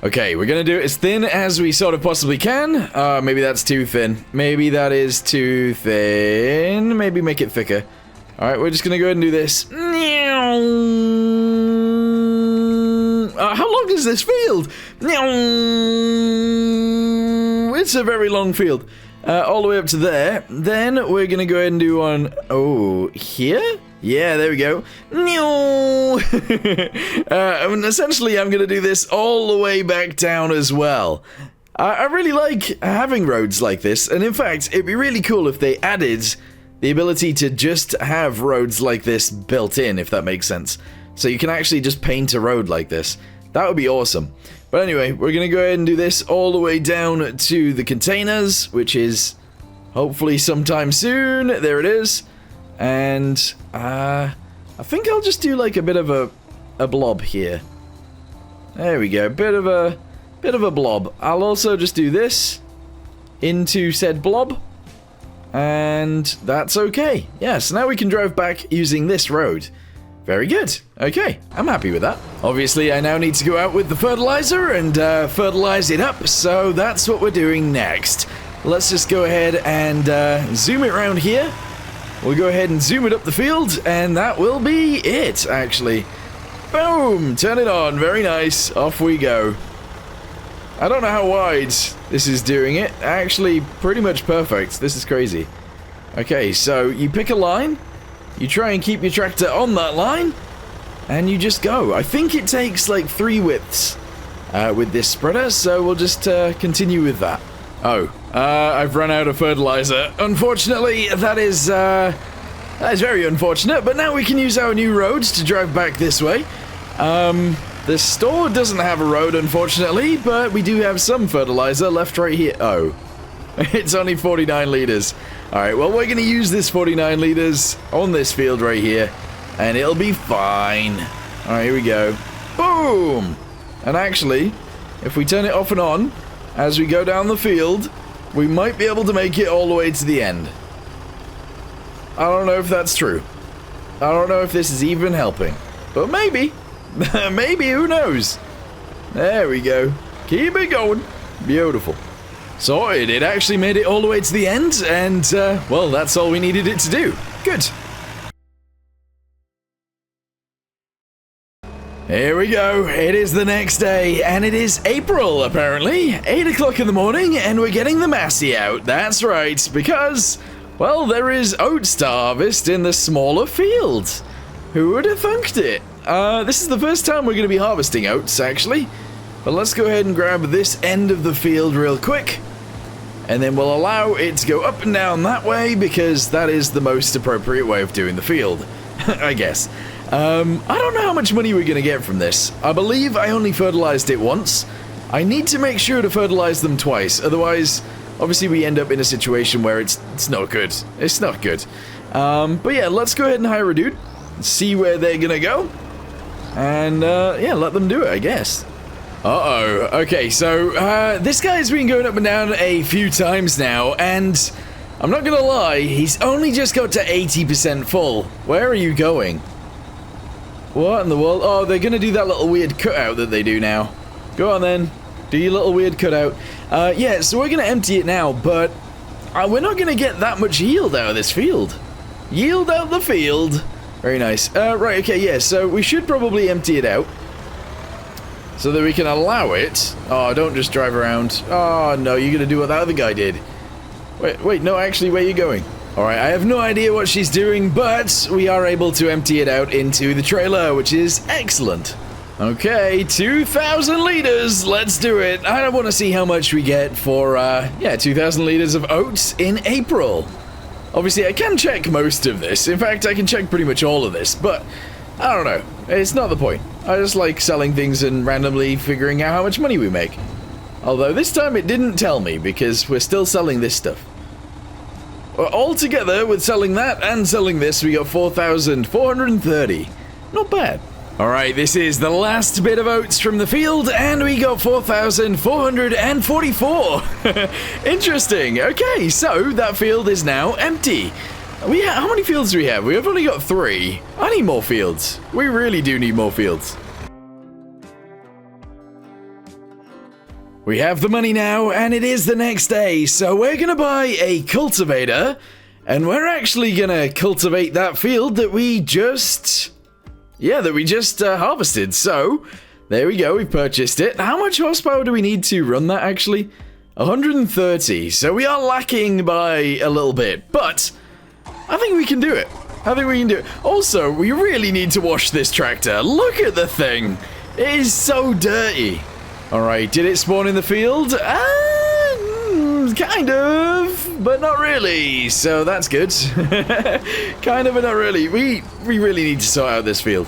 Okay, we're gonna do it as thin as we sort of possibly can. Maybe that's too thin. Maybe that is too thin. Maybe make it thicker. Alright, we're just gonna go ahead and do this. How long is this field? It's a very long field. All the way up to there. Then we're going to go ahead and do one... Oh, here? Yeah, there we go. And essentially, I'm going to do this all the way back down as well. I really like having roads like this. And in fact, it'd be really cool if they added the ability to just have roads like this built in, if that makes sense. So you can actually just paint a road like this. That would be awesome. But anyway, we're going to go ahead and do this all the way down to the containers, which is hopefully sometime soon. There it is. And I think I'll just do like a bit of a blob here. There we go. Bit of a blob. I'll also just do this into said blob. And that's okay. Yeah, so now we can drive back using this road. Very good. Okay, I'm happy with that. Obviously, I now need to go out with the fertilizer and fertilize it up, so that's what we're doing next. Let's just go ahead and zoom it around here. We'll go ahead and zoom it up the field, and that will be it, actually. Boom! Turn it on. Very nice. Off we go. I don't know how wide this is doing it. Actually, pretty much perfect. This is crazy. Okay, so you pick a line. You try and keep your tractor on that line, and you just go. I think it takes like 3 widths with this spreader, so we'll just continue with that. Oh, I've run out of fertilizer. Unfortunately, that is very unfortunate, but now we can use our new roads to drive back this way. The store doesn't have a road, unfortunately, but we do have some fertilizer left right here. Oh, it's only 49 liters. Alright, well, we're going to use this 49 liters on this field right here, and it'll be fine. Alright, here we go. Boom! And actually, if we turn it off and on, as we go down the field, we might be able to make it all the way to the end. I don't know if that's true. I don't know if this is even helping. But maybe. Maybe, who knows? There we go. Keep it going. Beautiful. Sorted, it actually made it all the way to the end, and, well, that's all we needed it to do. Good. Here we go, it is the next day, and it is April, apparently. 8 o'clock in the morning, and we're getting the Massey out. That's right, because, well, there is oats to harvest in the smaller fields. Who would have thunked it? This is the first time we're going to be harvesting oats, actually. But let's go ahead and grab this end of the field real quick. And then we'll allow it to go up and down that way, because that is the most appropriate way of doing the field, I guess. I don't know how much money we're going to get from this. I believe I only fertilized it once. I need to make sure to fertilize them twice, otherwise, obviously we end up in a situation where it's not good. It's not good. But yeah, let's go ahead and hire a dude. See where they're gonna go, and yeah, let them do it, I guess. Okay, so this guy's been going up and down a few times now, and I'm not gonna lie, he's only just got to 80% full. Where are you going? What in the world? Oh, they're gonna do that little weird cutout that they do now. Go on then, do your little weird cutout. Yeah, so we're gonna empty it now, but we're not gonna get that much yield out of this field. Yield out the field. Very nice. Right, okay, yeah, so we should probably empty it out so that we can allow it. Oh, don't just drive around. Oh, no, you're gonna do what that other guy did. Wait, no, actually, where are you going? Alright, I have no idea what she's doing, but we are able to empty it out into the trailer, which is excellent. Okay, 2,000 liters, let's do it. I want to see how much we get for, yeah, 2,000 liters of oats in April. Obviously, I can check most of this. In fact, I can check pretty much all of this, but I don't know. It's not the point. I just like selling things and randomly figuring out how much money we make. Although this time it didn't tell me, because we're still selling this stuff. All together, with selling that and selling this, we got 4,430. Not bad. Alright, this is the last bit of oats from the field, and we got 4,444. Interesting. Okay, so that field is now empty. How many fields do we have? We've only got 3. I need more fields. We really do need more fields. We have the money now, and it is the next day, so we're gonna buy a cultivator, and we're actually gonna cultivate that field that we just... yeah, that we just harvested. So, there we go, we've purchased it. How much horsepower do we need to run that, actually? 130, so we are lacking by a little bit, but I think we can do it. I think we can do it. Also, we really need to wash this tractor. Look at the thing. It is so dirty. Alright, did it spawn in the field? Kind of, but not really, so that's good. Kind of, but not really. We really need to sort out this field.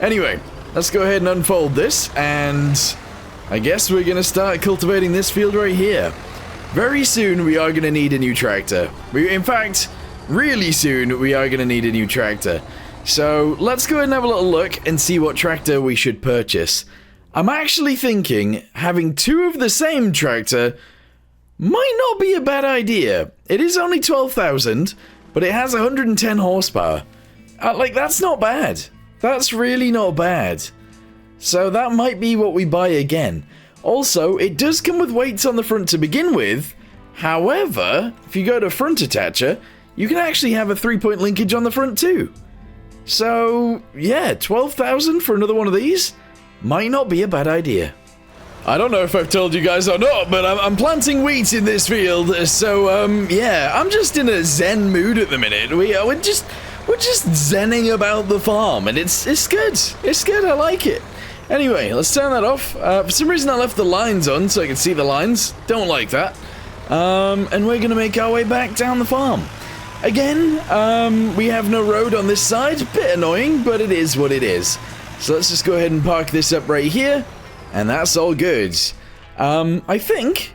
Anyway, let's go ahead and unfold this, and I guess we're going to start cultivating this field right here. Very soon, we are going to need a new tractor. In fact, really soon, we are going to need a new tractor. So, let's go ahead and have a little look and see what tractor we should purchase. I'm actually thinking having 2 of the same tractor might not be a bad idea. It is only 12,000, but it has 110 horsepower. Like, that's not bad. That's really not bad. So that might be what we buy again. Also, it does come with weights on the front to begin with. However, if you go to front attacher, you can actually have a 3-point linkage on the front too. So, yeah, 12,000 for another one of these might not be a bad idea. I don't know if I've told you guys or not, but I'm planting wheat in this field, so, yeah, I'm just in a zen mood at the minute. We're just zenning about the farm, and it's good. It's good, I like it. Anyway, let's turn that off. For some reason I left the lines on so I can see the lines. Don't like that. And we're gonna make our way back down the farm. Again, we have no road on this side. Bit annoying, but it is what it is. So let's just go ahead and park this up right here. And that's all good. I think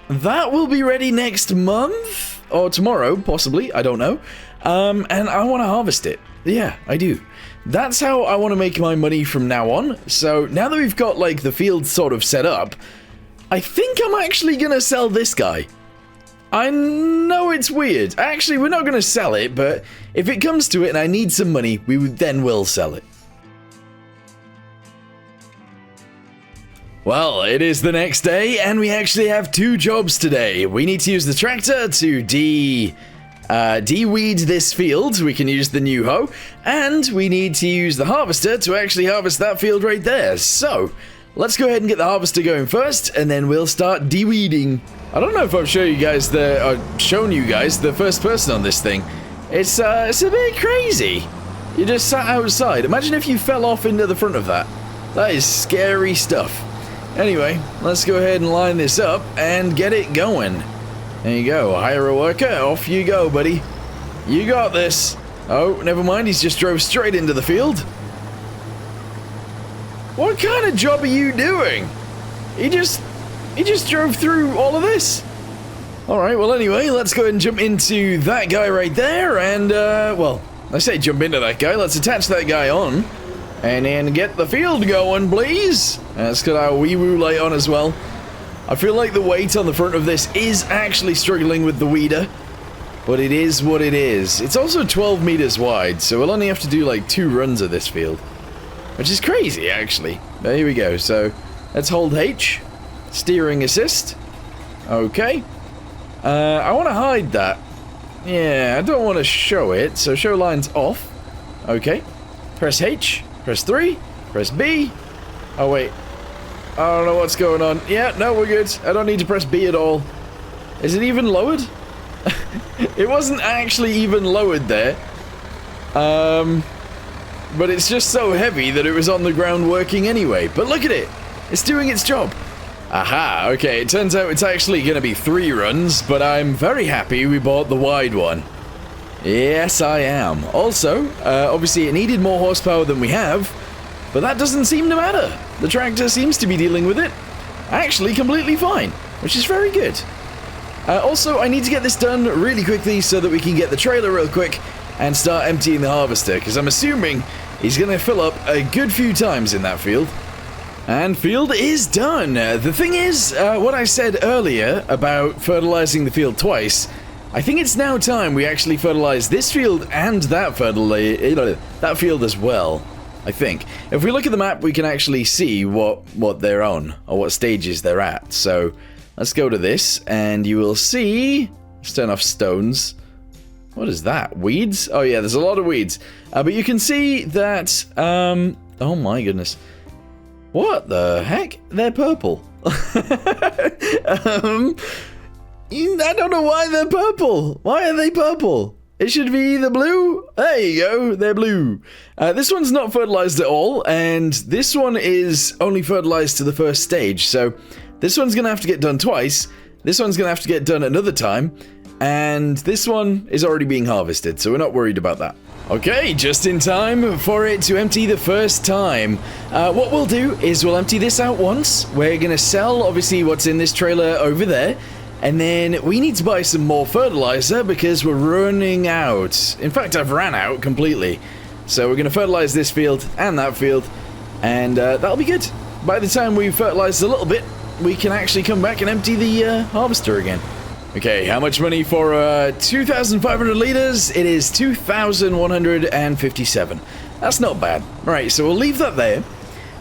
that will be ready next month, or tomorrow, possibly, I don't know. And I want to harvest it. Yeah, I do. That's how I want to make my money from now on. So now that we've got, like, the field sort of set up, I think I'm actually going to sell this guy. I know it's weird. Actually, we're not going to sell it, but if it comes to it and I need some money, we then will sell it. Well, it is the next day, and we actually have 2 jobs today. We need to use the tractor to de-weed this field. We can use the new hoe, and we need to use the harvester to actually harvest that field right there. So, let's go ahead and get the harvester going first, and then we'll start de-weeding. I don't know if I've shown you guys the first person on this thing. It's a bit crazy. You just sat outside. Imagine if you fell off into the front of that. That is scary stuff. Anyway, let's go ahead and line this up and get it going. There you go. Hire a worker. Off you go, buddy. You got this. Oh, never mind. He's just drove straight into the field. What kind of job are you doing? He just drove through all of this. Alright, well anyway, let's go ahead and jump into that guy right there, and, well, I say jump into that guy, let's attach that guy on, and then get the field going, please. Let's get our wee-woo light on as well. I feel like the weight on the front of this is actually struggling with the weeder, but it is what it is. It's also 12 meters wide, so we'll only have to do like 2 runs of this field, which is crazy, actually. There here we go, so let's hold H, steering assist, okay. I want to hide that. Yeah, I don't want to show it, so show lines off. Okay. Press H, press 3, press B. Oh, wait. I don't know what's going on. Yeah, no, we're good. I don't need to press B at all. Is it even lowered? It wasn't actually even lowered there. But it's just so heavy that it was on the ground working anyway. But look at it. It's doing its job. Aha, okay, it turns out it's actually going to be 3 runs, but I'm very happy we bought the wide one. Yes, I am. Also, obviously it needed more horsepower than we have, but that doesn't seem to matter. The tractor seems to be dealing with it actually completely fine, which is very good. Also, I need to get this done really quickly so that we can get the trailer real quick and start emptying the harvester, because I'm assuming he's going to fill up a good few times in that field. And field is done. The thing is, what I said earlier about fertilizing the field twice, I think it's now time we actually fertilize this field and that field as well, I think. If we look at the map, we can actually see what they're on, or what stages they're at. So, let's go to this, and you will see... Let's turn off stones. What is that? Weeds? Oh yeah, there's a lot of weeds. But you can see that, oh my goodness. What the heck? They're purple. I don't know why they're purple. Why are they purple? It should be either blue. There you go. They're blue. This one's not fertilized at all, and this one is only fertilized to the first stage. So this one's going to have to get done twice. This one's going to have to get done another time. And this one is already being harvested, so we're not worried about that. Okay, just in time for it to empty the first time. What we'll do is we'll empty this out once. We're going to sell, obviously, what's in this trailer over there. And then we need to buy some more fertilizer because we're running out. In fact, I've ran out completely. So we're going to fertilize this field and that field. And that'll be good. By the time we've fertilized a little bit, we can actually come back and empty the harvester again. Okay, how much money for 2,500 liters? It is 2,157. That's not bad. Alright, so we'll leave that there.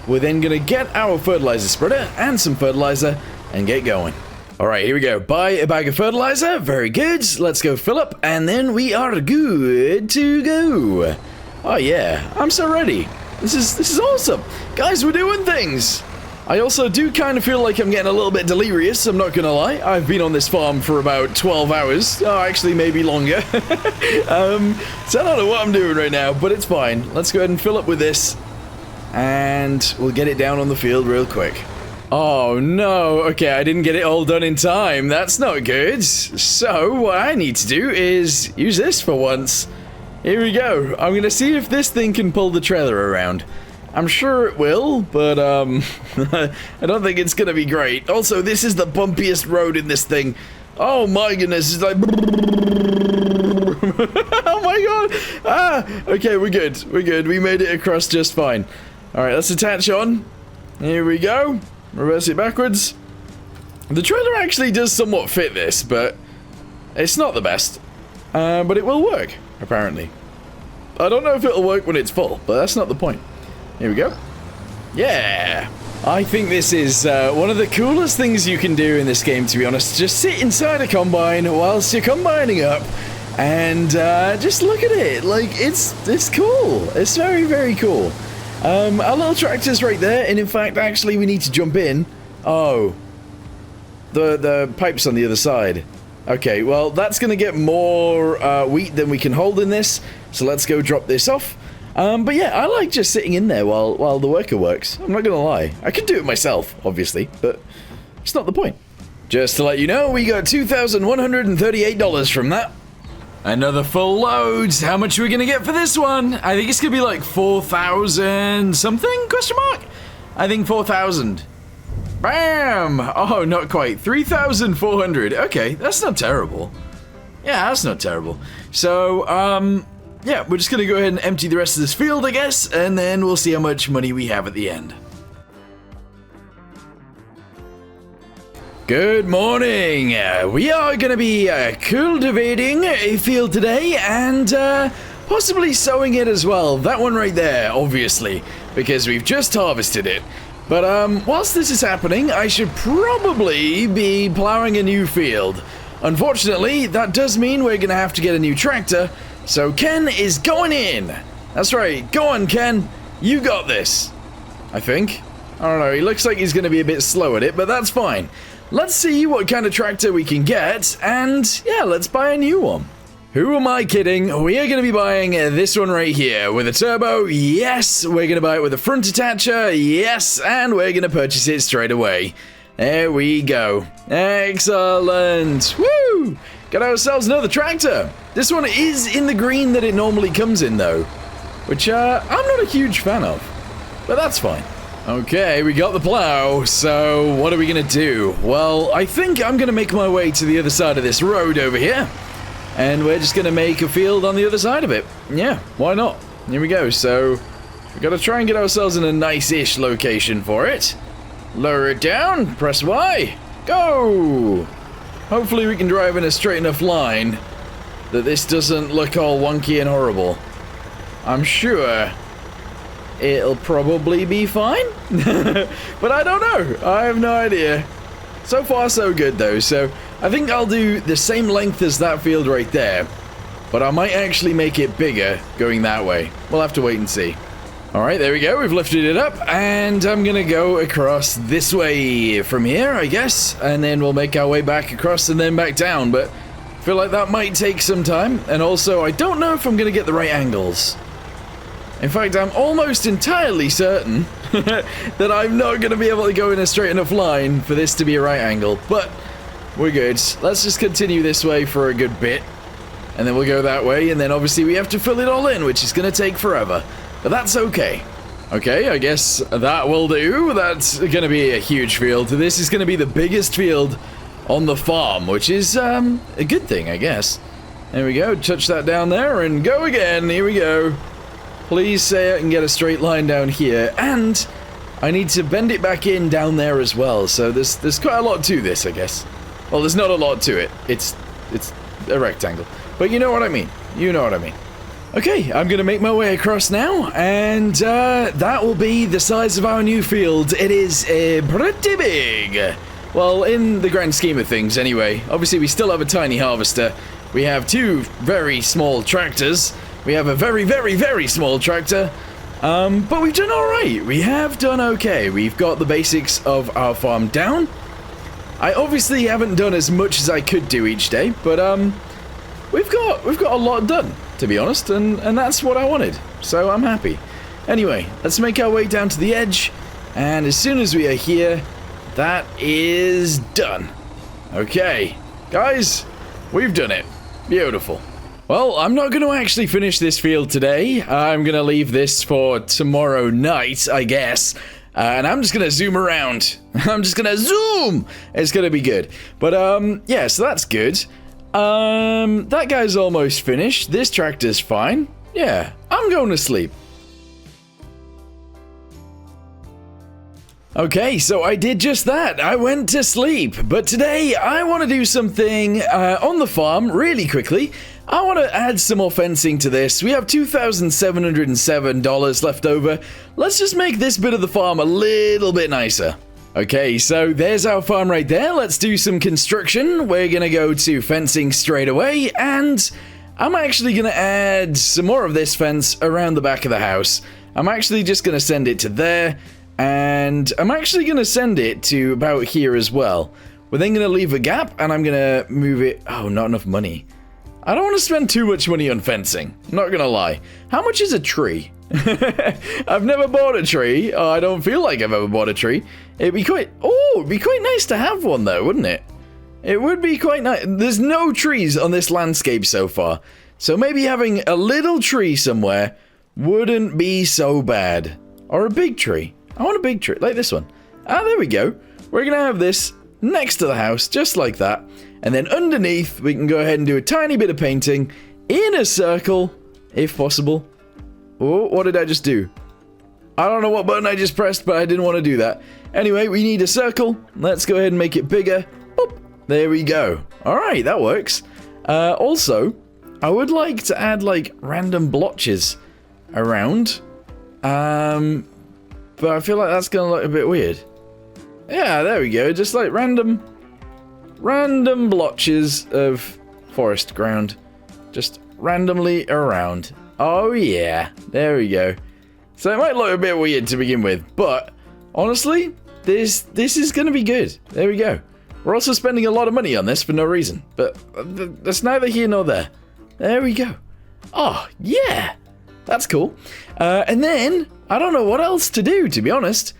We're then going to get our fertilizer spreader and some fertilizer and get going. Alright, here we go. Buy a bag of fertilizer. Very good. Let's go fill up and then we are good to go. Oh yeah, I'm so ready. This is awesome. Guys, we're doing things. I also do kind of feel like I'm getting a little bit delirious, I'm not gonna lie. I've been on this farm for about 12 hours. Oh, actually, maybe longer. So I don't know what I'm doing right now, but it's fine. Let's go ahead and fill up with this. And we'll get it down on the field real quick. Oh, no. Okay, I didn't get it all done in time. That's not good. So, what I need to do is use this for once. Here we go. I'm gonna see if this thing can pull the trailer around. I'm sure it will, but I don't think it's gonna be great. Also, this is the bumpiest road in this thing. Oh my goodness, it's like... Oh my god! Ah! Okay, we're good. We're good. We made it across just fine. Alright, let's attach on. Here we go. Reverse it backwards. The trailer actually does somewhat fit this, but it's not the best. But it will work, apparently. I don't know if it'll work when it's full, but that's not the point. Here we go. Yeah! I think this is one of the coolest things you can do in this game, to be honest. Just sit inside a combine whilst you're combining up and just look at it. Like, it's cool. It's very, very cool. Our little tractor's right there, and in fact, actually, we need to jump in. Oh. The pipe's on the other side. Okay, well, that's going to get more wheat than we can hold in this, so let's go drop this off. But yeah, I like just sitting in there while the worker works. I'm not gonna lie. I could do it myself, obviously, but it's not the point. Just to let you know, we got $2,138 from that. Another full load. How much are we gonna get for this one? I think it's gonna be like 4,000 something, question mark? I think 4,000. Bam! Oh, not quite. 3,400. Okay, that's not terrible. Yeah, that's not terrible. So, yeah, we're just gonna go ahead and empty the rest of this field, I guess, and then we'll see how much money we have at the end. Good morning. We are gonna be cultivating a field today and possibly sowing it as well. That one right there, obviously, because we've just harvested it. But whilst this is happening, I should probably be plowing a new field. Unfortunately, that does mean we're gonna have to get a new tractor. So Ken is going in. That's right. Go on, Ken. You got this. I think. I don't know. He looks like he's going to be a bit slow at it, but that's fine. Let's see what kind of tractor we can get, and yeah, let's buy a new one. Who am I kidding? We are going to be buying this one right here with a turbo. Yes, we're going to buy it with a front attacher. Yes, and we're going to purchase it straight away. There we go. Excellent. Woo! Got ourselves another tractor. This one is in the green that it normally comes in, though, which I'm not a huge fan of, but that's fine. Okay, we got the plow, so what are we gonna do? Well, I think I'm gonna make my way to the other side of this road over here, and we're just gonna make a field on the other side of it. Yeah, why not? Here we go. So we gotta try and get ourselves in a nice-ish location for it. Lower it down, press Y, go! Hopefully we can drive in a straight enough line that this doesn't look all wonky and horrible. I'm sure it'll probably be fine, but I don't know. I have no idea. So far so good though, so I think I'll do the same length as that field right there, but I might actually make it bigger going that way. We'll have to wait and see. Alright, there we go, we've lifted it up, and I'm gonna go across this way from here, I guess, and then we'll make our way back across and then back down, but I feel like that might take some time, and also I don't know if I'm gonna get the right angles. In fact, I'm almost entirely certain that I'm not gonna be able to go in a straight enough line for this to be a right angle, but we're good. Let's just continue this way for a good bit, and then we'll go that way, and then obviously we have to fill it all in, which is gonna take forever. But that's okay. Okay, I guess that will do. That's gonna be a huge field. This is gonna be the biggest field on the farm, which is a good thing, I guess. There we go, touch that down there and go again. Here we go. Please say I can get a straight line down here, and I need to bend it back in down there as well. So there's quite a lot to this, I guess. Well, there's not a lot to it. It's a rectangle. But you know what I mean. You know what I mean. Okay, I'm gonna make my way across now, and that will be the size of our new field. It is pretty big. Well, in the grand scheme of things, anyway. Obviously, we still have a tiny harvester. We have two very small tractors. We have a very, very, very small tractor. But we've done alright. We have done okay. We've got the basics of our farm down. I obviously haven't done as much as I could do each day, but we've got a lot done, to be honest, and that's what I wanted, so I'm happy. Anyway, let's make our way down to the edge, and as soon as we are here, that is done. Okay, guys, we've done it. Beautiful. Well, I'm not going to actually finish this field today. I'm going to leave this for tomorrow night, I guess, and I'm just going to zoom around. I'm just going to zoom! It's going to be good. But, yeah, so that's good. That guy's almost finished. This tractor's fine. Yeah, I'm going to sleep. Okay, so I did just that. I went to sleep. But today, I want to do something on the farm really quickly. I want to add some more fencing to this. We have $2,707 left over. Let's just make this bit of the farm a little bit nicer. Okay, so there's our farm right there. Let's do some construction. We're gonna go to fencing straight away, and I'm actually gonna add some more of this fence around the back of the house. I'm actually just gonna send it to there, and I'm actually gonna send it to about here as well. We're then gonna leave a gap, and I'm gonna move it. Oh, not enough money. I don't want to spend too much money on fencing. I'm not gonna lie. How much is a tree? I've never bought a tree. I don't feel like I've ever bought a tree. It'd be quite nice to have one though, wouldn't it? It would be quite nice. There's no trees on this landscape so far, so maybe having a little tree somewhere wouldn't be so bad. Or a big tree. I want a big tree, like this one. Ah, there we go. We're gonna have this next to the house, just like that. And then underneath, we can go ahead and do a tiny bit of painting in a circle, if possible. Oh, what did I just do? I don't know what button I just pressed, but I didn't want to do that. Anyway, we need a circle. Let's go ahead and make it bigger. Boop. There we go. Alright, that works. Also, I would like to add, like, random blotches around. But I feel like that's going to look a bit weird. Yeah, there we go. Just, like, random blotches of forest ground. Just randomly around. Oh, yeah. There we go. So it might look a bit weird to begin with, but honestly, this is going to be good. There we go. We're also spending a lot of money on this for no reason, but that's neither here nor there. There we go. Oh, yeah. That's cool. And then, I don't know what else to do, to be honest.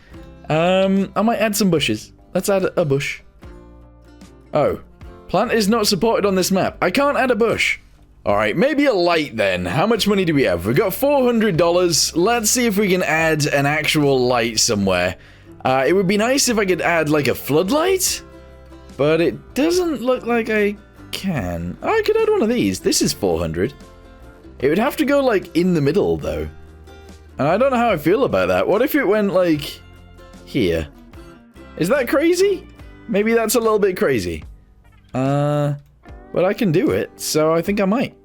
I might add some bushes. Let's add a bush. Oh. Plant is not supported on this map. I can't add a bush. Alright, maybe a light then. How much money do we have? We've got $400. Let's see if we can add an actual light somewhere. It would be nice if I could add like a floodlight, but it doesn't look like I can. Oh, I could add one of these. This is 400. It would have to go like in the middle though. And I don't know how I feel about that. What if it went like here? Is that crazy? Maybe that's a little bit crazy. But I can do it, so I think I might.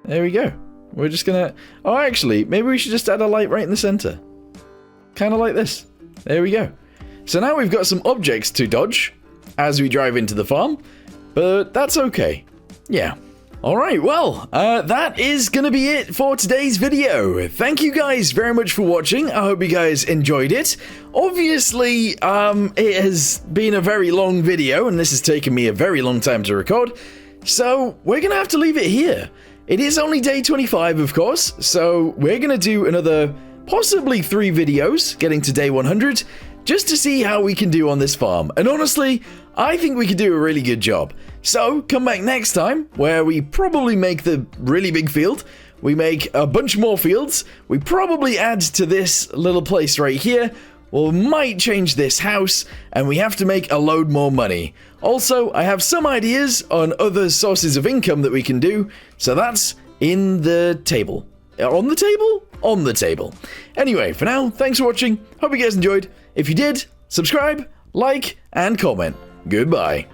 There we go. We're just gonna... Oh, actually, maybe we should just add a light right in the center. Kind of like this. There we go. So now we've got some objects to dodge as we drive into the farm, but that's okay. Yeah. Alright, well, that is gonna be it for today's video. Thank you guys very much for watching. I hope you guys enjoyed it. Obviously, it has been a very long video, and this has taken me a very long time to record, so we're gonna have to leave it here. It is only day 25, of course, so we're gonna do another possibly 3 videos, getting to day 100, just to see how we can do on this farm. And honestly, I think we could do a really good job. So, come back next time, where we probably make the really big field. We make a bunch more fields. We probably add to this little place right here. We might change this house, and we have to make a load more money. Also, I have some ideas on other sources of income that we can do, so that's in the table. On the table? On the table. Anyway, for now, thanks for watching. Hope you guys enjoyed. If you did, subscribe, like, and comment. Goodbye.